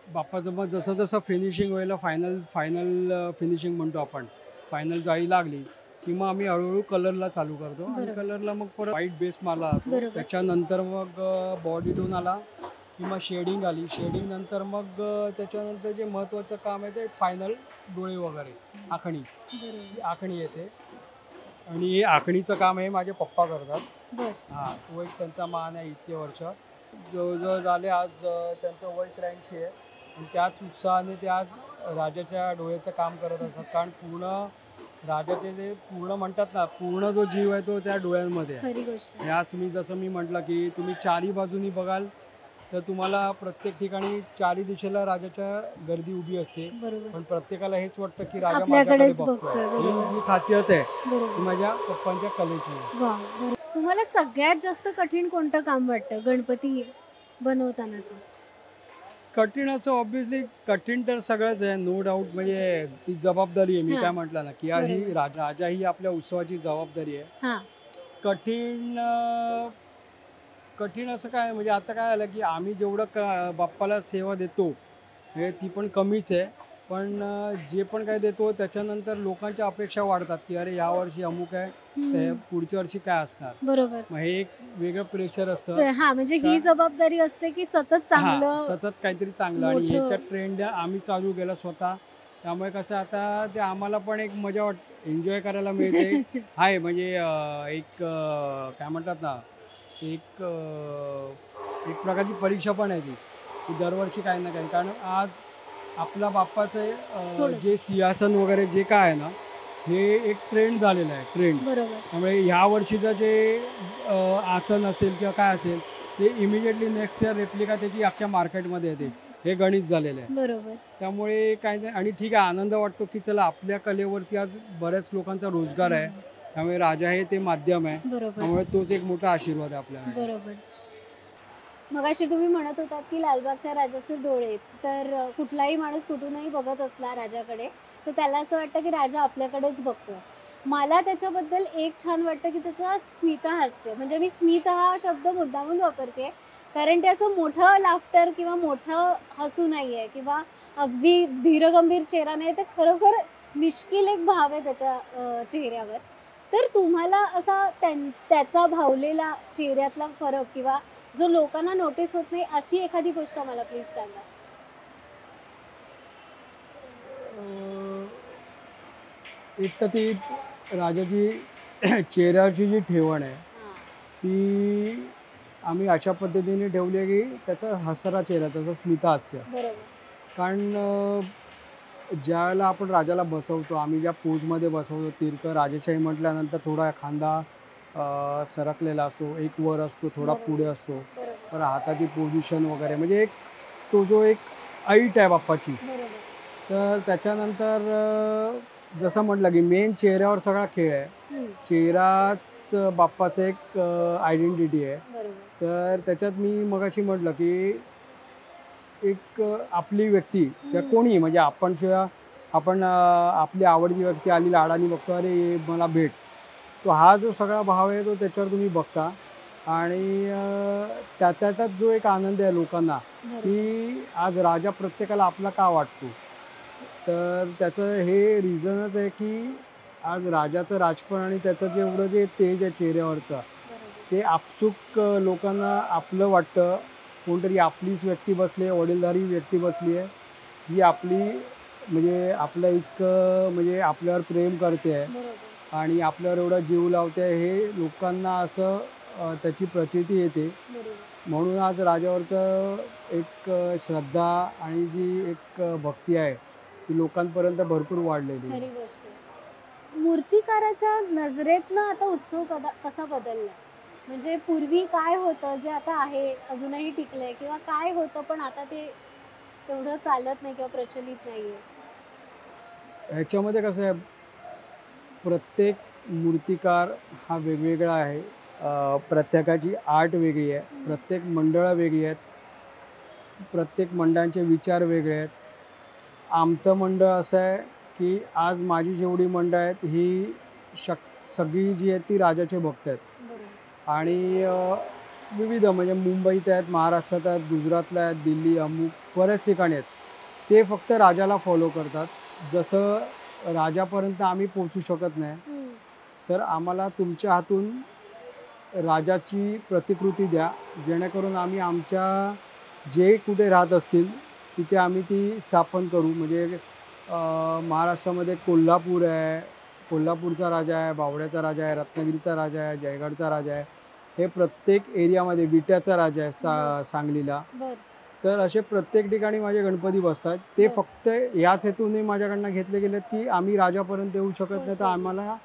बाप्पाचं मग जसं जसं फिनिशिंग व्हायला फायनल फिनिशिंग म्हणतो आपण, फायनल जाळी लागली की मग आम्ही हळूहळू कलरला चालू करतो आणि कलरला मग परत व्हाईट बेस मारला जातो. त्याच्यानंतर मग बॉडी टोन आला की मग शेडिंग आली. शेडिंग नंतर मग त्याच्यानंतर जे महत्त्वाचं काम आहे ते फायनल डोळे वगैरे आखणी येते आणि हे आखणीचं काम हे माझे पप्पा करतात. हां, तो एक त्यांचा मान आहे. इतके वर्ष जवळजवळ झाले, आज त्यांचं वय 83 आहे आणि त्याच उत्साहाने ते आज राजाच्या डोळ्याचं काम करत असतात. कारण पूर्ण राजाचे जे पूर्ण म्हणतात ना, पूर्ण जो जीव आहे तो त्या डोळ्यांमध्ये आहे. आज तुम्ही जसं मी म्हटलं की तुम्ही चारही बाजूनी बघाल तर तुम्हाला प्रत्येक ठिकाणी 4ही दिशेला राजाच्या गर्दी उभी असते, पण प्रत्येकाला हेच वाटतं की राजा माझ्याकडे बघतोय. ही खासियत आहे माझ्या पप्पांच्या कलेची. तुम्हाला सगळ्यात जास्त कठीण कोणतं काम वाटतं गणपती बनवतानाच? कठीण असं ऑब्व्हियसली कठीण तर सगळंच आहे, नो डाऊट. म्हणजे ती जबाबदारी आहे. मी काय म्हटलं ना की ही राजा ही आपल्या उत्सवाची जबाबदारी आहे. कठीण असं काय, म्हणजे आता काय आलं की आम्ही जेवढं बाप्पाला सेवा देतो हे ती पण कमीच आहे, पण जे पण काय देतो त्याच्यानंतर लोकांच्या अपेक्षा वाढतात की अरे या वर्षी अमुक आहे, पुढच्या वर्षी काय असणार. बरोबर. मग हे एक वेगळं प्रेशर असतं. म्हणजे ही जबाबदारी असते की सतत काहीतरी चांगलं आणि ह्याच्या ट्रेंड आम्ही चालू केला स्वतः त्यामुळे कसं आता ते आम्हाला पण एक मजा एन्जॉय करायला मिळते आहे. म्हणजे एक काय म्हणतात ना, एक एक प्रकारची परीक्षा पण आहे ती, की दरवर्षी काही ना काही. कारण आज आपल्या बाप्पाचं जे सिंहासन वगैरे जे काय आहे ना, हे एक ट्रेंड झालेलं आहे, ट्रेंड. त्यामुळे ह्या वर्षीचं जे आसन असेल किंवा काय असेल ते इमिजिएटली नेक्स्ट इयर रेप्लिका त्याची अख्ख्या मार्केटमध्ये येते. हे गणित झालेलं आहे. बरोबर. त्यामुळे काय नाही. आणि ठीक आहे, आनंद वाटतो की चला आपल्या कलेवरती आज बऱ्याच लोकांचा रोजगार आहे. त्यामुळे राजा हे ते माध्यम आहे. त्यामुळे तोच एक मोठा आशीर्वाद आहे आपल्याला. बरोबर. मगाशी तुम्ही म्हणत होतात की लालबागच्या राजाचे डोळे, तर कुठलाही माणूस कुठूनही बघत असला राजाकडे तर त्याला असं वाटतं की राजा आपल्याकडेच बघतोय. मला त्याच्याबद्दल एक छान वाटतं की त्याचं स्मितहास्य. म्हणजे मी स्मित हा शब्द मुद्दामून वापरते कारण ते असं मोठं लाफ्टर किंवा मोठं हसू नाही आहे किंवा अगदी धीरगंभीर चेहरा नाही, तर खरोखर मिश्किल एक भाव आहे त्याच्या चेहऱ्यावर. तर तुम्हाला असा त्याचा भावलेला चेहऱ्यातला फरक किंवा जो लोकांना नोटीस होत नाही अशी एखादी गोष्ट मला प्लीज सांगा. एक तर ती राजाची चेहऱ्यावरची जी ठेवण आहे ती आम्ही अशा पद्धतीने ठेवली आहे की त्याचा हसरा चेहरा, त्याचा स्मितहास्य. कारण ज्यावेळेला आपण राजाला बसवतो, आम्ही ज्या पोजमध्ये बसवतो, तिरक राजेशाही म्हटल्यानंतर थोडा खांदा सरकलेला असतो, एक वर असतो, थोडा पुढे असतो, तर हाताची पोझिशन वगैरे म्हणजे एक तो जो एक ऐट आहे बाप्पाची. तर त्याच्यानंतर जसं म्हटलं की मेन चेहऱ्यावर सगळा खेळ आहे. चेहराच बाप्पाचं एक आयडेंटिटी आहे. तर त्याच्यात मी मगाशी म्हटलं की एक आपली व्यक्ती किंवा कोणी म्हणजे आपण आपली आवडती व्यक्ती आली लाडाने बघतो, अरे मला भेट, तो हा जो सगळा भाव आहे तो त्याच्यावर तुम्ही बघता. आणि त्याच्यात जो एक आनंद आहे लोकांना की आज राजा प्रत्येकाला आपला का वाटतो, तर त्याचं हे रिझनच आहे की आज राजाचं राजपण आणि त्याचं जे एवढं जे तेज आहे चेहऱ्यावरचं ते आपसूक लोकांना आपलं वाटतं. कोणतरी आपलीच व्यक्ती बसली आहे, वडीलधारी व्यक्ती बसली आहे, ही आपली म्हणजे आपलं इतकं म्हणजे आपल्यावर प्रेम करते आहे आणि आपल्यावर एवढा जीव लावते आहे, हे लोकांना असं त्याची प्रचिती येते. म्हणून आज राजावरचं एक श्रद्धा आणि जी एक भक्ती आहे ती लोकांपर्यंत भरपूर वाढलेली आहे. मूर्तिकाराच्या नजरेतनं आता उत्सव कसा बदलला, म्हणजे पूर्वी काय होतं जे आता आहे अजूनही टिकलंय, किंवा काय होतं पण आता ते तेवढं चालत नाही किंवा प्रचलित नाहीये. ह्याच्यामध्ये कसं आहे, प्रत्येक मूर्तिकार हा वेगवेगळा आहे. प्रत्येकाची आर्ट वेगळी आहे, प्रत्येक मंडळं वेगळी आहेत, प्रत्येक मंडळांचे विचार वेगळे आहेत. आमचं मंडळ असं आहे की आज माझी जेवढी मंडळ आहेत ही सगळी जी आहेत ती राजाचे भक्त आहेत. आणि विविध म्हणजे मुंबईत आहेत, महाराष्ट्रात आहेत, गुजरातला आहेत, दिल्ली, अमुक बऱ्याच ठिकाणी आहेत. ते फक्त राजाला फॉलो करतात. जसं राजापर्यंत आम्ही पोचू शकत नाही, तर आम्हाला तुमच्या हातून राजाची प्रतिकृती द्या, जेणेकरून आम्ही आमच्या जे कुठे राहत असतील तिथे आम्ही ती स्थापन करू. म्हणजे महाराष्ट्रामध्ये कोल्हापूर आहे, कोल्हापूरचा राजा आहे, बावड्याचा राजा आहे, रत्नागिरीचा राजा आहे, जयगडचा राजा आहे, हे प्रत्येक एरियामध्ये, विट्याचा राजा आहे सांगलीला. तर असे प्रत्येक ठिकाणी माझे गणपती बसतात. ते फक्त याच हेतूने माझ्याकडनं घेतले गेलेत की आम्ही राजापर्यंत येऊ शकत नाही, तर आम्हाला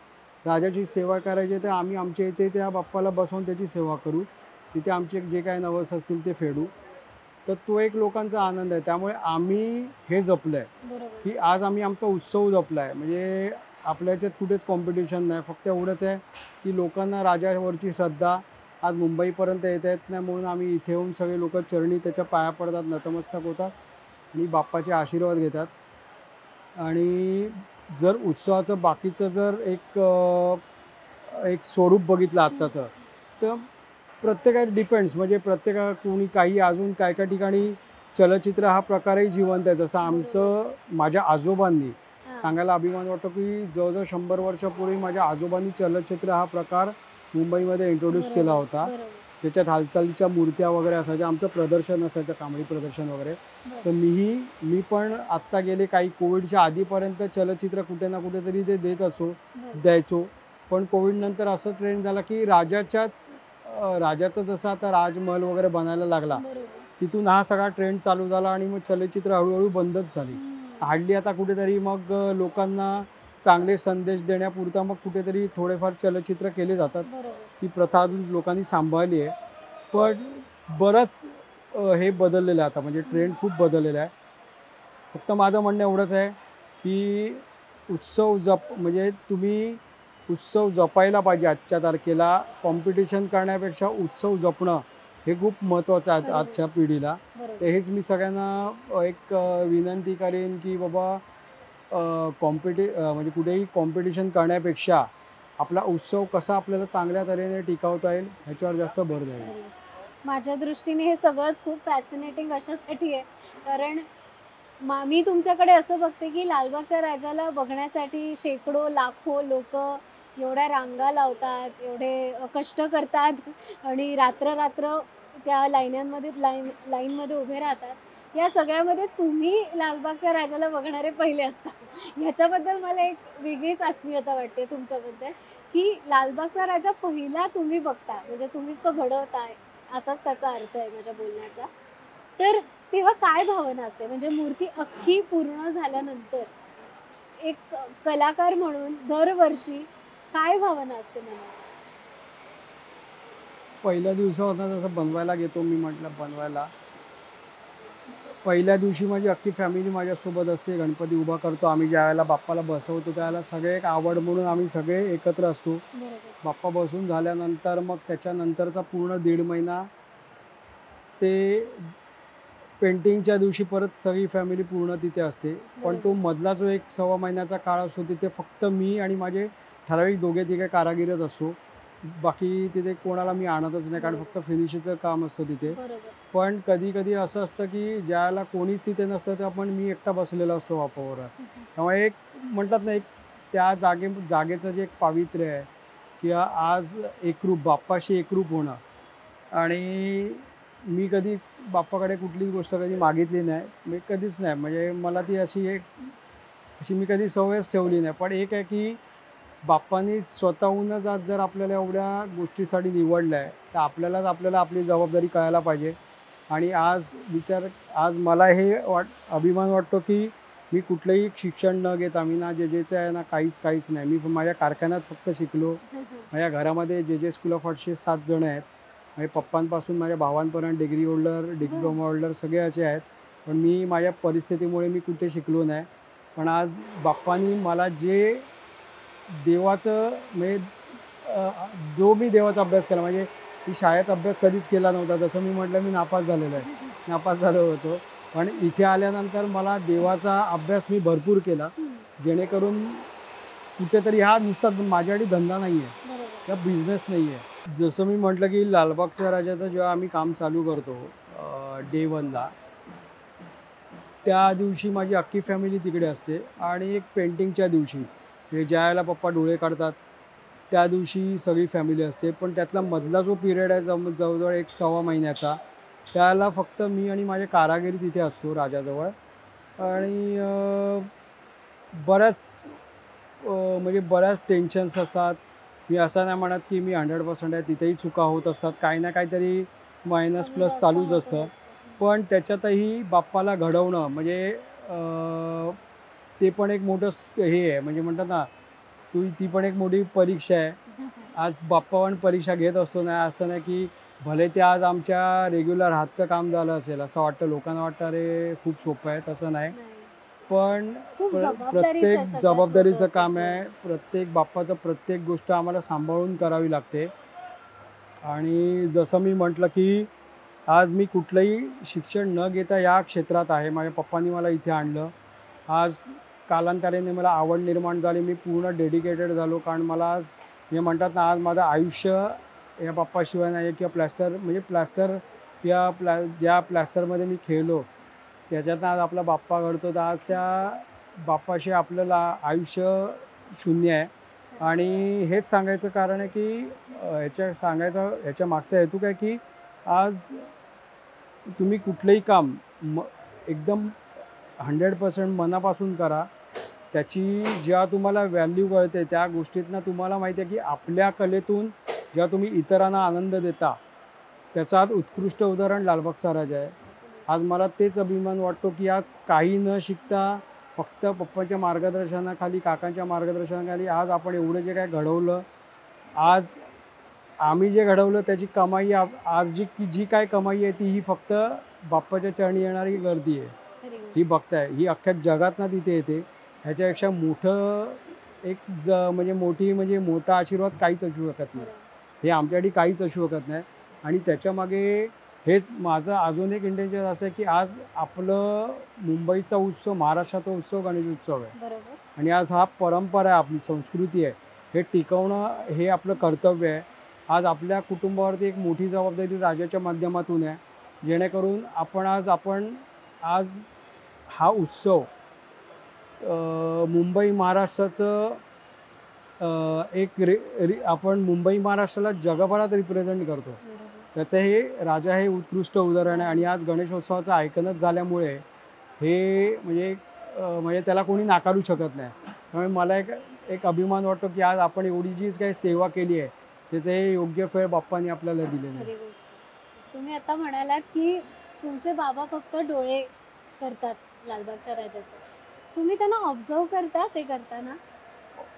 राजाची सेवा करायची, तर आम्ही आमच्या इथे त्या बाप्पाला बसवून त्याची सेवा करू, तिथे आमचे जे काही नवस असतील ते फेडू. तर तो एक लोकांचा आनंद आहे. त्यामुळे आम्ही हे जपलं आहे की आज आम्ही आमचा उत्सव जपला आहे. म्हणजे आपल्या याच्यात कुठेच कॉम्पिटिशन नाही, फक्त एवढंच आहे की लोकांना राजावरची श्रद्धा आज मुंबईपर्यंत येत नाही, म्हणून आम्ही इथे येऊन सगळे लोक चरणी त्याच्या पाया पडतात, नतमस्तक होतात आणि बाप्पाचे आशीर्वाद घेतात. आणि जर उत्सवाचं बाकीचं जर एक स्वरूप बघितलं आत्ताचं, तर प्रत्येकात डिपेंड्स. म्हणजे प्रत्येका कोणी काही अजून काय काय ठिकाणी चलचित्र हा प्रकारही जिवंत आहे. जसं आमचं माझ्या आजोबांनी सांगायला अभिमान वाटतो की जवळजवळ 100 वर्षापूर्वी माझ्या आजोबांनी चलचित्र हा प्रकार मुंबईमध्ये इंट्रोड्यूस केला होता. त्याच्यात हालचालीच्या मूर्त्या वगैरे असायच्या, आमचं प्रदर्शन असायचं, कांबळी प्रदर्शन वगैरे. तर मी पण आत्ता गेले काही कोविडच्या आधीपर्यंत चलचित्र कुठे ना कुठेतरी ते द्यायचो. पण कोविडनंतर असं ट्रेंड झाला की राजाचं जसं आता राजमहल वगैरे बनायला लागला, तिथून हा सगळा ट्रेंड चालू झाला आणि मग चलचित्र हळूहळू बंदच झाली. हार्डली आता कुठेतरी मग लोकांना चांगले संदेश देण्यापुरता मग कुठेतरी थोडेफार चलचित्र केले जातात. ती प्रथा अजून लोकांनी सांभाळली आहे. पण बरंच हे बदललेलं आहे आता, म्हणजे ट्रेंड खूप बदललेला आहे. फक्त माझं म्हणणं एवढंच आहे की म्हणजे तुम्ही उत्सव जपायला पाहिजे. आजच्या तारखेला कॉम्पिटिशन करण्यापेक्षा उत्सव जपणं हे खूप महत्त्वाचं आहे आजच्या पिढीला. तर हेच मी सगळ्यांना एक विनंती करेन की बाबा म्हणजे कुठेही कॉम्पिटिशन करण्यापेक्षा आपला उत्सव कसा आपल्याला चांगल्या तऱ्हेने टिकवता येईल ह्याच्यावर जास्त भर द्यावा. माझ्या दृष्टीने हे सगळंच खूप फॅसिनेटिंग अशासाठी आहे, कारण मी तुमच्याकडे असं बघते की लालबागच्या राजाला बघण्यासाठी शेकडो लाखो लोक एवढ्या रांगा लावतात, एवढे कष्ट करतात आणि रात्र त्या लाईनमध्ये उभे राहतात. या सगळ्यामध्ये तुम्ही लालबागच्या राजाला बघणारे पहिले असतात. ह्याच्याबद्दल मला एक वेगळीच आत्मीयता वाटते तुमच्याबद्दल, की लालबागचा राजा पहिला तुम्ही बघता, म्हणजे तुम्हीच तो घडवताय असाच त्याचा अर्थ आहे माझ्या बोलण्याचा. तर तेव्हा काय भावना असते, म्हणजे मूर्ती अख्खी पूर्ण झाल्यानंतर एक कलाकार म्हणून दरवर्षी काय भावना असते मला? पहिल्या दिवसापासून जसं बनवायला घेतो मी, म्हटलं बनवायला पहिल्या दिवशी माझी अख्खी फॅमिली माझ्यासोबत असते. गणपती उभा करतो आम्ही, ज्या वेळेला बाप्पाला बसवतो त्यावेळेला सगळे एक आवड म्हणून आम्ही सगळे एकत्र असतो. बाप्पा बसून झाल्यानंतर मग त्याच्यानंतरचा पूर्ण 1.5 महिना ते पेंटिंगच्या दिवशी परत सगळी फॅमिली पूर्ण तिथे असते. पण तो मधला जो 1-1.25 महिन्याचा काळ असतो तिथे फक्त मी आणि माझे ठराविक 2-3 कारागीरच असतो. बाकी तिथे कोणाला मी आणतच नाही, कारण फक्त फिनिशिंगचं काम असतं तिथे. पण कधी असं असतं की ज्याला कोणीच तिथे नसतं तेव्हा पण मी एकटा बसलेला असतो बाप्पावर. त्यामुळे एक म्हणतात ना, एक त्या जागेचं जे एक पावित्र्य आहे की आज एकरूप बाप्पाशी एकरूप होणं. आणि मी कधीच बाप्पाकडे कुठलीच गोष्ट कधी मागितली नाही, मी कधीच नाही, म्हणजे मला ती अशी मी कधी सवयच ठेवली नाही. पण एक आहे की बाप्पांनी स्वतःहूनच आज जर आपल्याला एवढ्या गोष्टीसाठी निवडलं आहे तर आपल्याला आपली जबाबदारी कळायला पाहिजे. आणि आज मला हे अभिमान वाटतो की मी कुठलंही शिक्षण न घेता, मी ना जेजेचं आहे ना काहीच नाही, मी माझ्या कारखान्यात फक्त शिकलो. माझ्या घरामध्ये जे स्कूल ऑफ आर्ट्सचे 7 जण आहेत. माझ्या पप्पांपासून माझ्या भावांपर्यंत डिग्री होल्डर, डिप्लोमा होल्डर सगळे असे आहेत. पण मी माझ्या परिस्थितीमुळे मी कुठे शिकलो नाही. पण आज बाप्पांनी मला जे देवाचं म्हणजे जो मी देवाचा अभ्यास केला, म्हणजे मी शाळेत अभ्यास कधीच केला नव्हता. जसं मी म्हटलं मी नापास झालो होतो. पण इथे आल्यानंतर मला देवाचा अभ्यास मी भरपूर केला, जेणेकरून कुठेतरी हा नुसता माझ्यासाठी धंदा नाही आहे किंवा बिझनेस नाही आहे. जसं मी म्हटलं की लालबागच्या राजाचं जेव्हा आम्ही काम चालू करतो डे 1ला, त्या दिवशी माझी अख्खी फॅमिली तिकडे असते. आणि एक पेंटिंगच्या दिवशी ज्या वेळेला पप्पा डोळे काढतात त्या दिवशी सगळी फॅमिली असते. पण त्यातला मधला जो पिरियड आहे जवळजवळ 1-1.25 महिन्याचा, त्याला फक्त मी आणि माझे कारागिरी तिथे असतो राजाजवळ. आणि बऱ्याच टेन्शन्स असतात. मी असं नाही म्हणत की मी 100% आहे, तिथेही चुका होत असतात, काही ना काहीतरी मायनस प्लस चालूच असतं. पण त्याच्यातही बाप्पाला घडवणं म्हणजे ते पण एक मोठं हे आहे, म्हणजे म्हणतात ना ती पण एक मोठी परीक्षा आहे. आज बाप्पा पण परीक्षा घेत असतो. नाही असं नाही की भले ते आज आमच्या रेग्युलर हातचं काम झालं असेल असं वाटतं, लोकांना वाटतं अरे खूप सोपं आहे, तसं नाही. पण प्रत्येक जबाबदारीचं काम आहे. प्रत्येक बाप्पाचं प्रत्येक गोष्ट आम्हाला सांभाळून करावी लागते. आणि जसं मी म्हटलं की आज मी कुठलंही शिक्षण न घेता या क्षेत्रात आहे. माझ्या पप्पांनी मला इथे आणलं. आज कालांतराने मला आवड निर्माण झाली, मी पूर्ण डेडिकेटेड झालो. कारण मला आज हे म्हणतात ना, आज माझं आयुष्य या बाप्पाशिवाय नाही आहे. किंवा प्लॅस्टर ज्या प्लॅस्टरमध्ये मी खेळलो त्याच्यातनं आज आपला बाप्पा घडतो. तर आज त्या बाप्पाशी आपल्याला आयुष्य शून्य आहे. आणि हेच सांगायचं कारण आहे की ह्याच्या मागचा हेतू काय की आज तुम्ही कुठलंही काम एकदम 100% मनापासून करा. त्याची जेव्हा तुम्हाला व्हॅल्यू कळते त्या गोष्टीतनं तुम्हाला माहिती आहे की आपल्या कलेतून जेव्हा तुम्ही इतरांना आनंद देता, त्याचं आज उत्कृष्ट उदाहरण लालबागचा राजा आहे. आज मला तेच अभिमान वाटतो की आज काही न शिकता फक्त पप्पाच्या मार्गदर्शनाखाली, काकांच्या मार्गदर्शनाखाली आज आपण एवढं जे काय घडवलं, आज आम्ही जे घडवलं त्याची कमाई आज जी काय कमाई आहे ती ही फक्त बाप्पाच्या चरणी येणारी गर्दी आहे. ही बघताय, ही अख्ख्या जगात ना तिथे येते. ह्याच्यापेक्षा मोठं म्हणजे मोठा आशीर्वाद काहीच असू शकत नाही. हे आमच्यासाठी काहीच असू शकत नाही. आणि त्याच्यामागे हेच माझं अजून एक इंटेन्शन असं आहे की आज आपलं मुंबईचा उत्सव, महाराष्ट्राचा उत्सव गणेश उत्सव आहे. आणि आज हा परंपरा आहे, आपली संस्कृती आहे, हे टिकवणं हे आपलं कर्तव्य आहे. आज आपल्या कुटुंबावरती एक मोठी जबाबदारी राजाच्या माध्यमातून आहे, जेणेकरून आपण आज हा उत्सव मुंबई महाराष्ट्राचं आपण मुंबई महाराष्ट्राला जगभरात रिप्रेझेंट करतो. त्याचं हे राजा हे उत्कृष्ट उदाहरण आहे. आणि आज गणेशोत्सवाचं ऐकणच झाल्यामुळे हे म्हणजे त्याला कोणी नाकारू शकत नाही. त्यामुळे मला एक अभिमान वाटतो की आज आपण एवढी जी काही सेवा केली आहे त्याचं हे योग्य फळ बाप्पांनी आपल्याला दिलेलं आहे. तुम्ही आता म्हणालात की तुमचे बाबा फक्त डोळे करतात लालबागच्या राजाचे, तुम्ही त्यांना ऑब्झर्व करता ते करताना?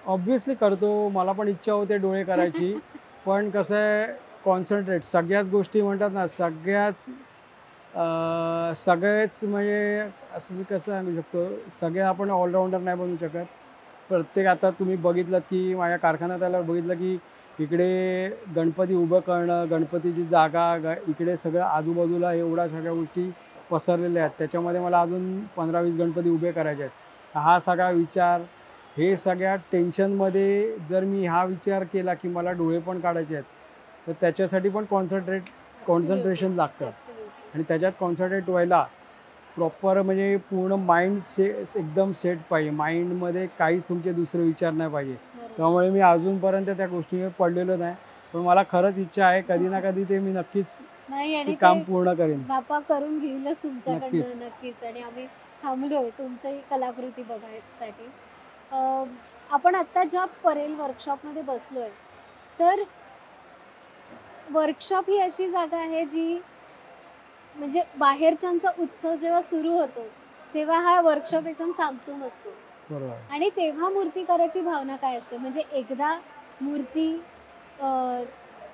ऑब्व्हियसली करतो, मला पण इच्छा होते डोळे करायची. पण कसं आहे, कॉन्सन्ट्रेट सगळ्याच गोष्टी म्हणतात ना, सगळेच म्हणजे असं मी कसं सांगू शकतो, सगळे आपण ऑलराऊंडर नाही बनू शकत. प्रत्येक आता तुम्ही बघितलं की माझ्या कारखान्यात आल्यावर बघितलं की इकडे गणपती उभं करणं, गणपतीची जागा, इकडे सगळं आजूबाजूला एवढ्या सगळ्या गोष्टी पसरलेल्या आहेत. त्याच्यामध्ये मला अजून 15-20 गणपती उभे करायचे आहेत. हा सगळा विचार, हे सगळ्या टेन्शनमध्ये जर मी हा विचार केला की मला डोळे पण काढायचे आहेत, तर त्याच्यासाठी पण कॉन्सन्ट्रेशन लागतं. आणि त्याच्यात कॉन्सन्ट्रेट व्हायला प्रॉपर म्हणजे पूर्ण माइंड एकदम सेट पाहिजे. माइंडमध्ये काहीच तुमचे दुसरे विचार नाही पाहिजे. त्यामुळे मी अजूनपर्यंत त्या गोष्टीवर पडलेलो नाही. पण मला खरंच इच्छा आहे कधी ना कधी ते मी नक्कीच काम पूर्ण करेन. बाप्पा करून घेईलच तुमच्याकडनं नक्कीच. आणि आम्ही थांबलोय तुमची कलाकृती बघायसाठी. आपण आत्ता ज्या परेल वर्कशॉपमध्ये बसलोय, तर वर्कशॉप ही अशी जागा आहे जी म्हणजे बाहेरच्यांचा उत्सव जेव्हा सुरू होतो तेव्हा हा वर्कशॉप एकदम सामसूम असतो. बरोबर. आणि तेव्हा मूर्तिकाराची भावना काय असते, म्हणजे एकदा मूर्ती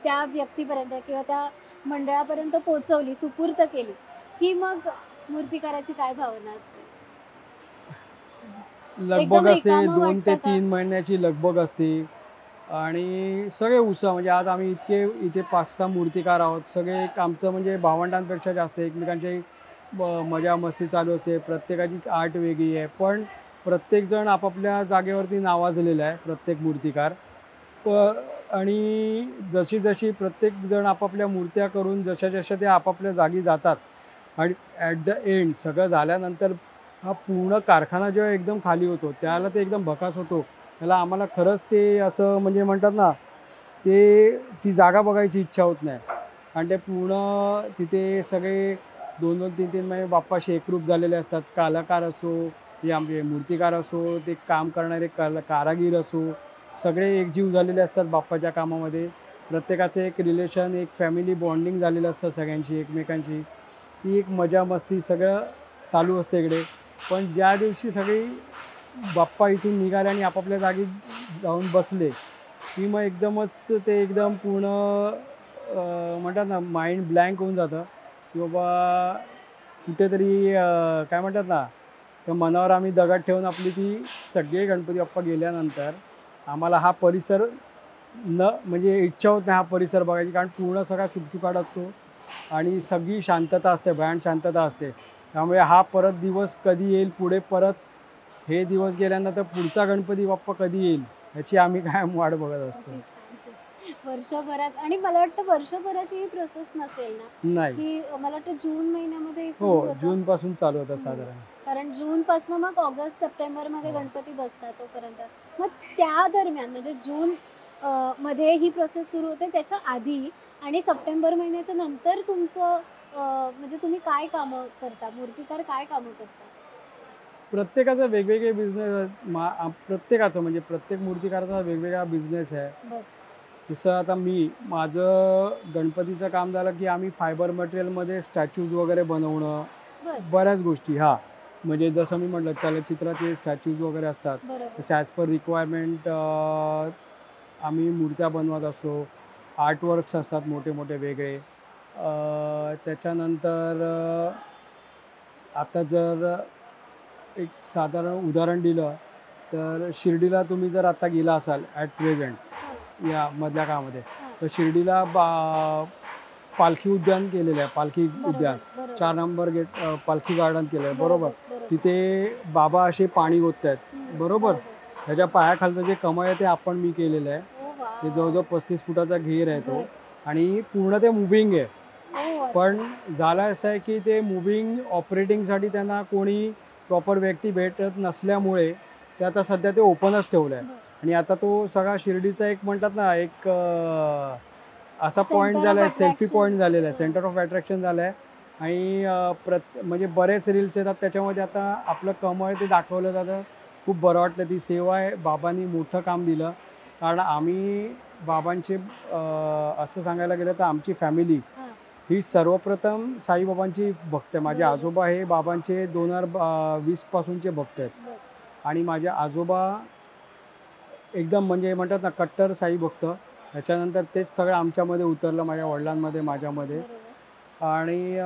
त्या व्यक्तीपर्यंत किंवा त्या मंडळापर्यंत पोहोचवली, सुपूर्त केली, की मग मूर्तिकाराची काय भावना असते? लगबग असते, 2 ते 3 महिन्याची लगबग असते. आणि सगळे उत्साह म्हणजे आज आम्ही इथे 5-6 मूर्तिकार आहोत. सगळे आमचं म्हणजे भावंडांपेक्षा जास्त एकमेकांची मजा मस्ती चालू असते. प्रत्येकाची आर्ट वेगळी आहे, पण प्रत्येकजण आपापल्या जागेवरती नावाजलेला आहे, प्रत्येक मूर्तिकार. आणि जशी प्रत्येकजण आपापल्या मूर्त्या करून जशा ते आपापल्या जागी जातात, आणि ॲट द एंड सगळं झाल्यानंतर हा पूर्ण कारखाना जेव्हा एकदम खाली होतो त्याला ते एकदम भकास होतो. त्याला आम्हाला खरंच ते असं म्हणजे म्हणतात ना, ती जागा बघायची इच्छा होत नाही. आणि ते पूर्ण तिथे सगळे 2-2, 3-3 महिने बाप्पाशी एकरूप झालेले असतात. कलाकार असो, ते आमचे मूर्तिकार असो, ते काम करणारे कारागीर असो, सगळे एकजीव झालेले असतात बाप्पाच्या कामामध्ये. प्रत्येकाचं एक रिलेशन, एक फॅमिली बॉन्डिंग झालेलं असतं सगळ्यांची एकमेकांची. ती एक मजा मस्ती सगळं चालू असते इकडे. पण ज्या दिवशी सगळी बाप्पा इथून निघाले आणि आपापल्या जागी जाऊन बसले की मग एकदमच ते एकदम पूर्ण म्हणतात ना, माइंड ब्लँक होऊन जातं की बाबा कुठेतरी काय म्हणतात ना, त्या मनावर आम्ही दगड ठेवून आपली ती सगळे गणपती बाप्पा गेल्यानंतर आम्हाला हा परिसर म्हणजे इच्छा होत नाही हा परिसर बघायची. कारण पूर्ण सगळा चुकचुकाट असतो आणि सगळी शांतता असते, भयान शांतता असते. त्यामुळे हा परत दिवस कधी येईल, पुढे परत हे दिवस गेल्यानंतर पुढचा गणपती बाप्पा कधी येईल याची आम्ही कायम वाट बघत असतो. वर्षभरात. आणि मला वाटतं वर्षभराची ही प्रोसेस नसेल ना, नाही, की मला वाटतं जून महिन्यामध्ये सुरू हो होतं. जून पासून चालू होतं साधारण. कारण जून पासून मग ऑगस्ट सप्टेंबर मध्ये गणपती बसतात तोपर्यंत. मग त्या दरम्यान म्हणजे जून मध्ये ही प्रोसेस सुरू होते, त्याच्या आधी आणि सप्टेंबर महिन्याच्या नंतर तुमचं म्हणजे तुम्ही काय कामं करता, मूर्तिकार काय कामं करता? प्रत्येकाचा वेगवेगळे बिझनेस, प्रत्येकाचं म्हणजे प्रत्येक मूर्तिकाराचा वेगवेगळा बिझनेस आहे. बरं. जसं आता माझं गणपतीचं काम झालं की आम्ही फायबर मटेरियलमध्ये स्टॅच्यूज वगैरे बनवणं, बरं. बऱ्याच गोष्टी. म्हणजे जसं मी म्हटलं चलचित्रात जे स्टॅच्यूज वगैरे असतात बरोबर. तसे ॲज पर रिक्वायरमेंट आम्ही मूर्त्या बनवत असतो. आर्टवर्क्स असतात मोठे मोठे वेगळे. त्याच्यानंतर आता जर एक साधारण उदाहरण दिलं तर शिर्डीला तुम्ही जर आता गेला असाल ॲट प्रेझेंट या मधल्या काळामध्ये, तर शिर्डीला पालखी उद्यान केलेलं आहे. पालखी उद्यान 4 नंबर गेट पालखी गार्डन केलं आहे, बरोबर. तिथे बाबा असे पाणी ओतत आहेत, बरोबर. ह्याच्या पायाखालचं जे कमळ आहे ते मी केलेलं आहे. ते जवळजवळ 35 फुटाचा घेर आहे तो, आणि पूर्ण ते मुव्हिंग आहे. पण झालं असं आहे की ते मुव्हिंग ऑपरेटिंगसाठी त्यांना कोणी प्रॉपर व्यक्ती भेटत नसल्यामुळे ते आता सध्या ते ओपनच ठेवलं आहे. आणि आता तो सगळा शिर्डीचा एक म्हणतात ना, एक असा पॉईंट झाला आहे, सेल्फी पॉईंट झालेला आहे, सेंटर ऑफ अट्रॅक्शन झालं आहे. आणि म्हणजे बरेच रील्स येतात त्याच्यामध्ये. आता आपलं कमळ ते दाखवलं जातं. खूप बरं वाटलं. ती सेवा आहे. बाबांनी मोठं काम दिलं. कारण आम्ही बाबांचे असं सांगायला गेलं तर आमची फॅमिली ही सर्वप्रथम साईबाबांची भक्त आहे. माझे आजोबा हे बाबांचे 2020 पासूनचे भक्त आहेत. आणि माझे आजोबा एकदम म्हणजे म्हणतात ना कट्टर साई भक्त. त्याच्यानंतर तेच सगळं आमच्यामध्ये उतरलं, माझ्या वडिलांमध्ये, माझ्यामध्ये. आणि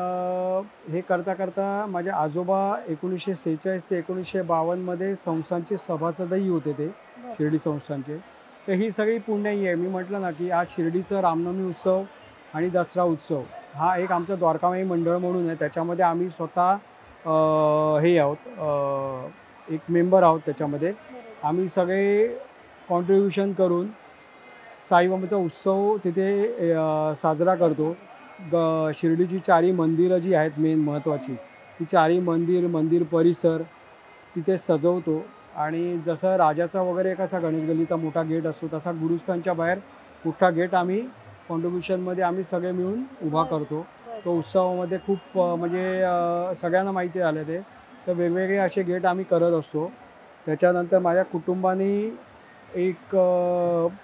हे करता करता माझे आजोबा 1946 ते 1952 मध्ये संस्थांचे सभासदही होते, ते शिर्डी संस्थांचे. तर ही सगळी पुण्याई आहे. मी म्हटलं ना की आज शिर्डीचं रामनवमी उत्सव आणि दसरा उत्सव हा एक आमचं द्वारकामाई मंडळ म्हणून आहे. त्याच्यामध्ये आम्ही स्वतः हे आहोत, एक मेंबर आहोत. त्याच्यामध्ये आम्ही सगळे कॉन्ट्रीब्युशन करून साईबाबांचा उत्सव तिथे साजरा करतो. शिर्डीची 4ही मंदिरं जी आहेत मेन महत्त्वाची, ती 4ही मंदिर परिसर तिथे सजवतो. आणि जसं राजाचा वगैरे कसा गणेश गल्लीचा मोठा गेट असतो, तसा गुरुस्थानच्या बाहेर मोठा गेट आम्ही कॉन्ट्रीब्युशनमध्ये आम्ही सगळे मिळून उभा करतो. तो उत्सवामध्ये खूप म्हणजे सगळ्यांना माहिती झालं ते. तर वेगवेगळे असे गेट आम्ही करत असतो. त्याच्यानंतर माझ्या कुटुंबाने एक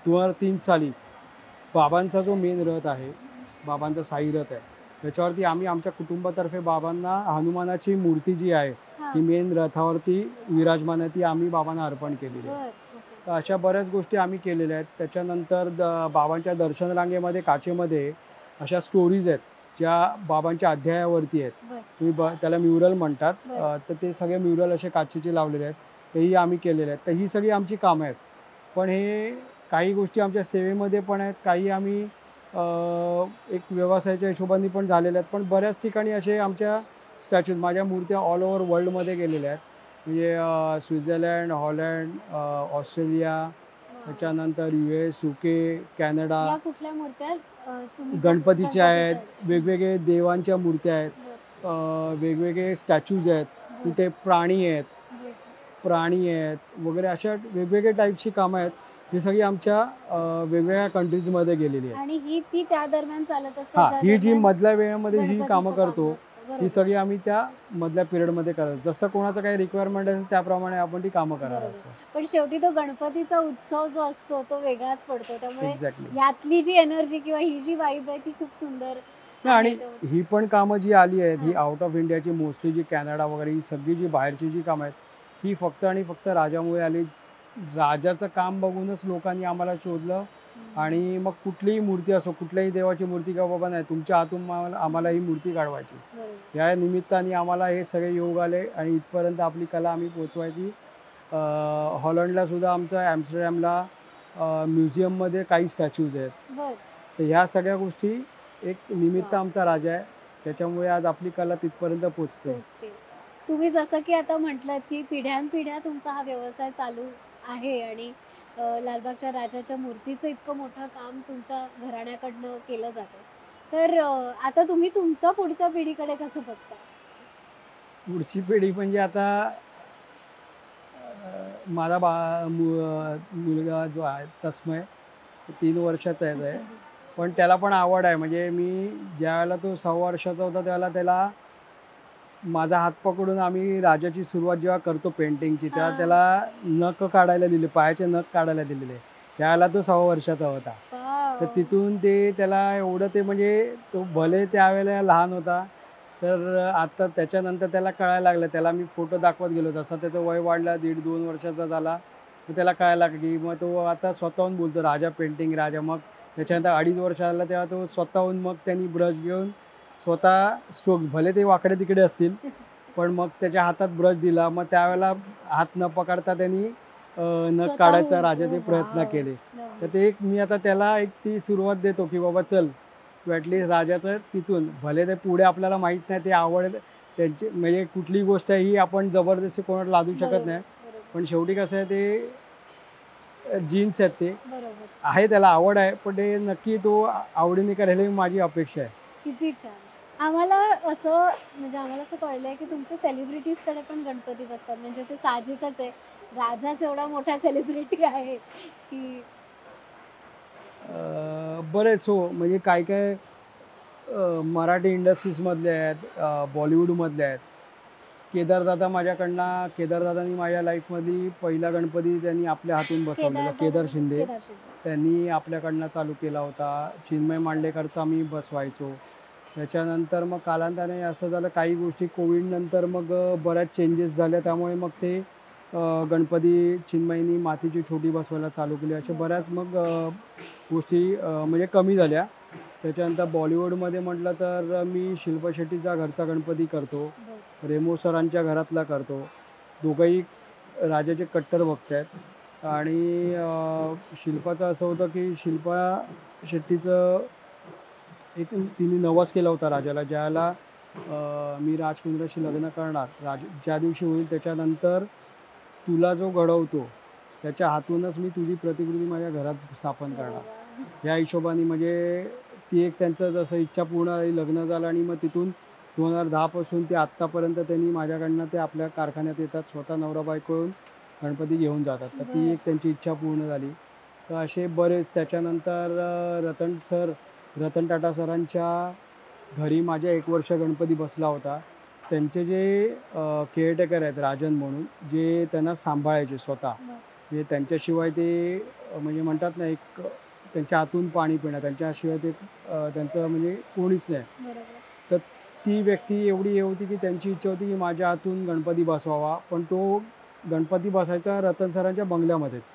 2003 साली बाबांचा जो मेन रथ आहे, बाबांचा साई रथ आहे, त्याच्यावरती आम्ही आमच्या कुटुंबातर्फे बाबांना हनुमानाची मूर्ती जी आहे ती मेन रथावरती विराजमान आहे, ती आम्ही बाबांना अर्पण केलेली आहे. तर अशा बऱ्याच गोष्टी आम्ही केलेल्या आहेत. त्याच्यानंतर बाबांच्या दर्शन रांगेमध्ये काचेमध्ये अशा स्टोरीज आहेत ज्या बाबांच्या अध्यायावरती आहेत. तुम्ही त्याला म्युरल म्हणतात. तर ते सगळे म्युरल असे काचेचे लावलेले आहेत, तेही आम्ही केलेले आहेत. तर ही सगळी आमची कामं आहेत. पण हे काही गोष्टी आमच्या सेवेमध्ये पण आहेत, काही आम्ही एक व्यवसायाच्या हिशोबाने पण झालेल्या आहेत. पण बऱ्याच ठिकाणी असे आमच्या स्टॅच्यूज, माझ्या मूर्त्या ऑल ओव्हर वर्ल्डमध्ये गेलेल्या आहेत. म्हणजे स्वित्झर्लंड, हॉलंड, ऑस्ट्रेलिया, त्याच्यानंतर US, UK, कॅनडा. कुठल्या मूर्त्या गणपतीच्या आहेत, वेगवेगळे देवांच्या मूर्त्या आहेत, वेगवेगळे स्टॅच्यूज आहेत, कुठे प्राणी आहेत वगैरे. अशा वेगवेगळ्या टाईपची कामं आहेत. ही सगळी आमच्या वेगवेगळ्या कंट्रीजमध्ये गेलेली आहे. आणि ही ती त्या दरम्यान चालत असते. ही जी मधल्या वेळेमध्ये ही कामं करतो, ही सगळी आम्ही त्या मधल्या पिरियडमध्ये करतो. जसं कोणाचं काही रिक्वायरमेंट असेल त्याप्रमाणे आपण ती कामं करणार असतो. पण शेवटी तो गणपतीचा उत्सव जो असतो तो वेगळाच पडतो. त्यामुळे एक्झॅक्टली यातली जी एनर्जी किंवा ही जी वाईब आहे ती खूप सुंदर. आणि ही पण कामं जी आली आहेत, ही आउट ऑफ इंडियाची मोस्टली, जी कॅनडा वगैरे, ही सगळी जी बाहेरची जी कामं आहेत, ही फक्त आणि फक्त राजामुळे आली. राजाचं काम बघूनच लोकांनी आम्हाला शोधलं. आणि मग कुठलीही मूर्ती असो, कुठल्याही देवाची मूर्ती का बाबा नाही, तुमच्या हातून आम्हाला ही मूर्ती काढवायची. या निमित्ताने आम्हाला हे सगळे योग आले आणि इथपर्यंत आपली कला आम्ही पोचवायची. हॉलंडला सुद्धा आमचं, ॲम्स्टरडॅमला म्युझियममध्ये काही स्टॅच्यूज आहेत. तर ह्या सगळ्या गोष्टी एक निमित्त आमचा राजा आहे, त्याच्यामुळे आज आपली कला तिथपर्यंत पोचते. तुम्ही जसं की आता म्हटलं की पिढ्यानपिढ्या तुमचा हा व्यवसाय चालू आहे आणि लालबागच्या राजाच्या मूर्तीचं इतकं मोठं काम तुमच्या घराण्याकडनं केलं जातं, तर आता तुम्ही तुमच्या पुढच्या पिढीकडे कसं बघता? पुढची पिढी म्हणजे आता माझा मुलगा जो आहे तस्मय 3 वर्षाचा आहे, पण त्याला पण आवड आहे. म्हणजे मी ज्यावेळेला तो 6 वर्षाचा होता त्यावेळेला त्याला माझा हात पकडून आम्ही राजाची सुरुवात जेव्हा करतो पेंटिंगची, तेव्हा त्याला नख काढायला दिले, पायाचे नख काढायला दिलेले. त्यावेळेला तो 6 वर्षाचा होता. तर तिथून ते त्याला एवढं ते म्हणजे तो भले त्यावेळेला लहान होता, तर आता त्याच्यानंतर त्याला कळायला लागलं. त्याला मी फोटो दाखवत गेलो. जसं त्याचं वय वाढला, 1.5-2 वर्षाचा झाला, तर त्याला कळायला लागलं की मग तो आता स्वतःहून बोलतो राजा पेंटिंग राजा. मग त्याच्यानंतर 2.5 वर्षाला तेव्हा तो स्वतःहून मग त्यांनी ब्रश घेऊन स्वतः स्ट्रोक्स, भले ते वाकडे तिकडे असतील, पण मग त्याच्या हातात ब्रश दिला. मग त्यावेळेला हात न पकडता त्यांनी नख काढायचा राजाचे प्रयत्न केले. तर ते एक मी आता त्याला एक ती सुरुवात देतो की बाबा चल तू ॲटलिस्ट राजाचं तिथून, भले ते पुढे आपल्याला माहीत नाही ते आवड त्यांची, म्हणजे कुठली गोष्ट ही आपण जबरदस्ती कोणाला लादू शकत नाही. पण शेवटी कसं आहे ते जीन्स आहेत, ते आहे, त्याला आवड आहे, पण ते नक्की तो आवडीने करायला ही माझी अपेक्षा आहे. किती छान. आम्हाला असं म्हणजे आम्हाला असं कळलंय की तुमचे सेलिब्रिटीजकडे पण गणपती बसतात, म्हणजे ते साहजिकच आहे, राजाच एवढा मोठा सेलिब्रिटी आहे की बरेच हो. म्हणजे काय काय मराठी इंडस्ट्रीजमधले आहेत, बॉलिवूडमधले आहेत. केदारदादांनी माझ्या लाईफमधली पहिला गणपती त्यांनी आपल्या हातून बसवलेला, केदार शिंदे त्यांनी आपल्याकडनं चालू केला होता. चिन्मय मांडलेकरचा मी बसवायचो. त्याच्यानंतर मग कालांतराने असं झालं, काही गोष्टी कोविडनंतर मग बऱ्याच चेंजेस झाल्या, त्यामुळे मग ते गणपती चिन्मयनी मातीची छोटी बसवायला चालू केली. अशा बऱ्याच मग गोष्टी म्हणजे कमी झाल्या. त्याच्यानंतर बॉलिवूडमध्ये म्हटलं तर मी शिल्पा शेट्टीचा घरचा गणपती करतो, रेमो सरांच्या घरातला करतो. दोघंही राजाचे कट्टर भक्त आहेत. आणि शिल्पाचं असं होतं की शिल्पा शेट्टीचं एक तिने नवस केला होता राजाला, ज्याला मी राजकुंद्राशी लग्न करणार, ज्या दिवशी होईल त्याच्यानंतर तुला जो घडवतो त्याच्या हातूनच मी तुझी प्रतिकृती माझ्या घरात स्थापन करणार. या हिशोबाने म्हणजे ती एक त्यांचं जसं इच्छा पूर्ण झाली, लग्न झालं, आणि मग तिथून 2010 पासून ते आत्तापर्यंत त्यांनी माझ्याकडनं ते आपल्या कारखान्यात येतात, स्वतः नवरा बायको गणपती घेऊन जातात. तर ती एक त्यांची इच्छा पूर्ण झाली. तर असे बरेच. त्याच्यानंतर रतन टाटा सरांच्या घरी माझ्या 1 वर्ष गणपती बसला होता. त्यांचे जे केअरटेकर आहेत राजन म्हणून, जे त्यांना सांभाळायचे स्वतः, म्हणजे त्यांच्याशिवाय ते म्हणजे म्हणतात ना, एक त्यांच्या हातून पाणी पिणं, त्यांच्याशिवाय ते त्यांचं म्हणजे कोणीच नाही. तर ती व्यक्ती एवढी हे होती की त्यांची इच्छा होती की माझ्या हातून गणपती बसवावा, पण तो गणपती बसायचा रतन सरांच्या बंगल्यामध्येच.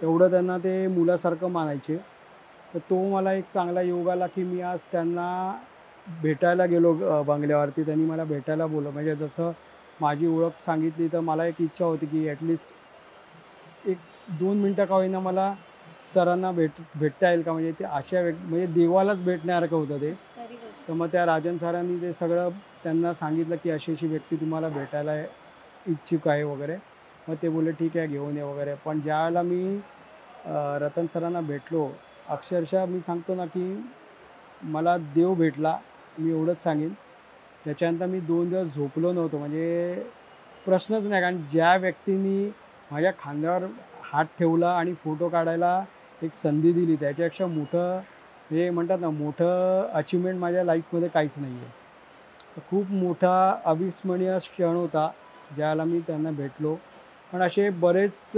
एवढं त्यांना ते मुलासारखं मानायचे. तर तो मला एक चांगला योग आला की मी आज त्यांना भेटायला गेलो बंगल्यावरती. त्यांनी मला भेटायला बोलवलं. म्हणजे जसं माझी ओळख सांगितली, तर मला एक इच्छा होती की ॲटलिस्ट 1-2 मिनटं का होईना मला सरांना भेटता येईल का, म्हणजे ते अशा म्हणजे देवालाच भेटण्यासारखं होतं ते. तर मग त्या राजन सरांनी ते सगळं त्यांना सांगितलं की अशी अशी व्यक्ती तुम्हाला भेटायला इच्छुक आहे वगैरे. मग ते बोलले ठीक आहे, घेऊन ये वगैरे. पण ज्यावेळेला मी रतन सरांना भेटलो, अक्षरशः मी सांगतो ना की मला देव भेटला, मी एवढंच सांगेन. त्याच्यानंतर मी 2 दिवस झोपलो नव्हतो, म्हणजे प्रश्नच नाही. कारण ज्या व्यक्तींनी माझ्या खांद्यावर हात ठेवला आणि फोटो काढायला एक संधी दिली, त्याच्यापेक्षा मोठं हे म्हणतात ना, मोठं अचिव्हमेंट माझ्या लाईफमध्ये काहीच नाही आहे. तर खूप मोठा अविस्मरणीय क्षण होता ज्याला मी त्यांना भेटलो. पण असे बरेच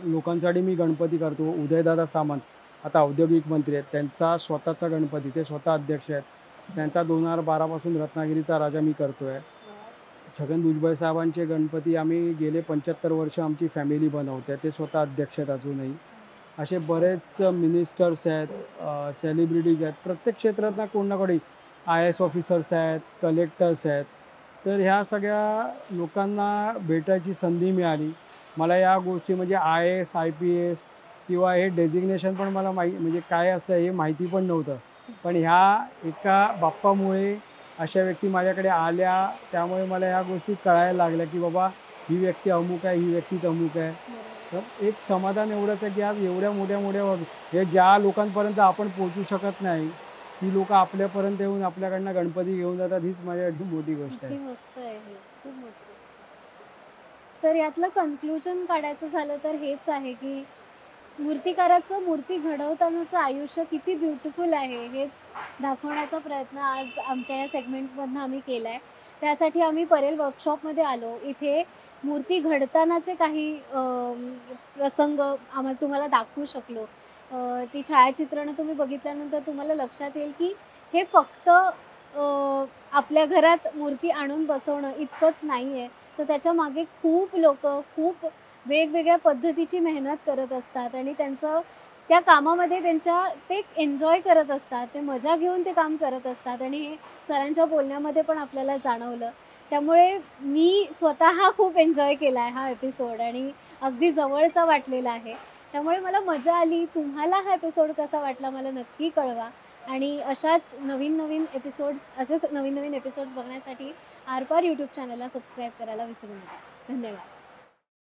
लोकांसाठी मी गणपती करतो. उदयदादा सामंत आता औद्योगिक मंत्री आहेत, त्यांचा स्वतःचा गणपती, ते स्वतः अध्यक्ष आहेत. त्यांचा 2012 पासून रत्नागिरीचा राजा मी करतो आहे. छगन भुजबळ साहेबांचे गणपती आम्ही गेले 75 वर्ष आमची फॅमिली बनवते, ते स्वतः अध्यक्ष आहेत अजूनही. असे बरेच मिनिस्टर्स आहेत, सेलिब्रिटीज आहेत, प्रत्येक क्षेत्रात ना कोण ना कोणी, IAS ऑफिसर्स आहेत, कलेक्टर्स आहेत. तर ह्या सगळ्या लोकांना भेटायची संधी मिळाली. मला या गोष्टी म्हणजे IAS IPS किंवा हे डेझिग्नेशन पण मला म्हणजे काय असतं हे माहिती पण नव्हतं. पण ह्या एका बाप्पामुळे अशा व्यक्ती माझ्याकडे आल्या, त्यामुळे मला ह्या गोष्टी कळायला लागल्या की बाबा ही व्यक्ती अमुक आहे, ही व्यक्ती तमुक आहे. तर एक समाधान एवढंच आहे की आज एवढ्या मोठ्या हे ज्या लोकांपर्यंत आपण पोहोचू शकत नाही ती लोक आपल्यापर्यंत येऊन आपल्याकडनं गणपती घेऊन जातात, हीच माझ्यासाठी मोठी गोष्ट आहे. मस्त आहे हे, खूप मस्त. तर यातलं कन्क्लुजन काढायचं झालं तर हेच आहे की मूर्तिकाराचं मूर्ती घडवतानाचं आयुष्य किती ब्युटिफुल आहे हेच दाखवण्याचा प्रयत्न आज आमच्या या सेगमेंटमधनं आम्ही केला आहे. त्यासाठी आम्ही परेल वर्कशॉपमध्ये आलो. इथे मूर्ती घडतानाचे काही प्रसंग तुम्हाला दाखवू शकलो. ती छायाचित्रणं तुम्ही बघितल्यानंतर तुम्हाला लक्षात येईल की हे फक्त आपल्या घरात मूर्ती आणून बसवणं इतकंच नाही आहे, तर त्याच्या मागे खूप लोकं खूप वेगवेगळ्या पद्धतीची मेहनत करत असतात आणि त्यांचं त्या कामामध्ये ते एन्जॉय करत असतात, ते मजा घेऊन ते काम करत असतात आणि हे सरांच्या बोलण्यामध्ये पण आपल्याला जाणवलं. त्यामुळे मी स्वतः खूप एन्जॉय केला आहे हा एपिसोड आणि अगदी जवळचा वाटलेला आहे. त्यामुळे मला मजा आली. तुम्हाला हा एपिसोड कसा वाटला मला नक्की कळवा आणि असेच नवीन एपिसोड्स बघण्यासाठी आरपार यूट्यूब चॅनलला सबस्क्राईब करायला विसरू नका. धन्यवाद.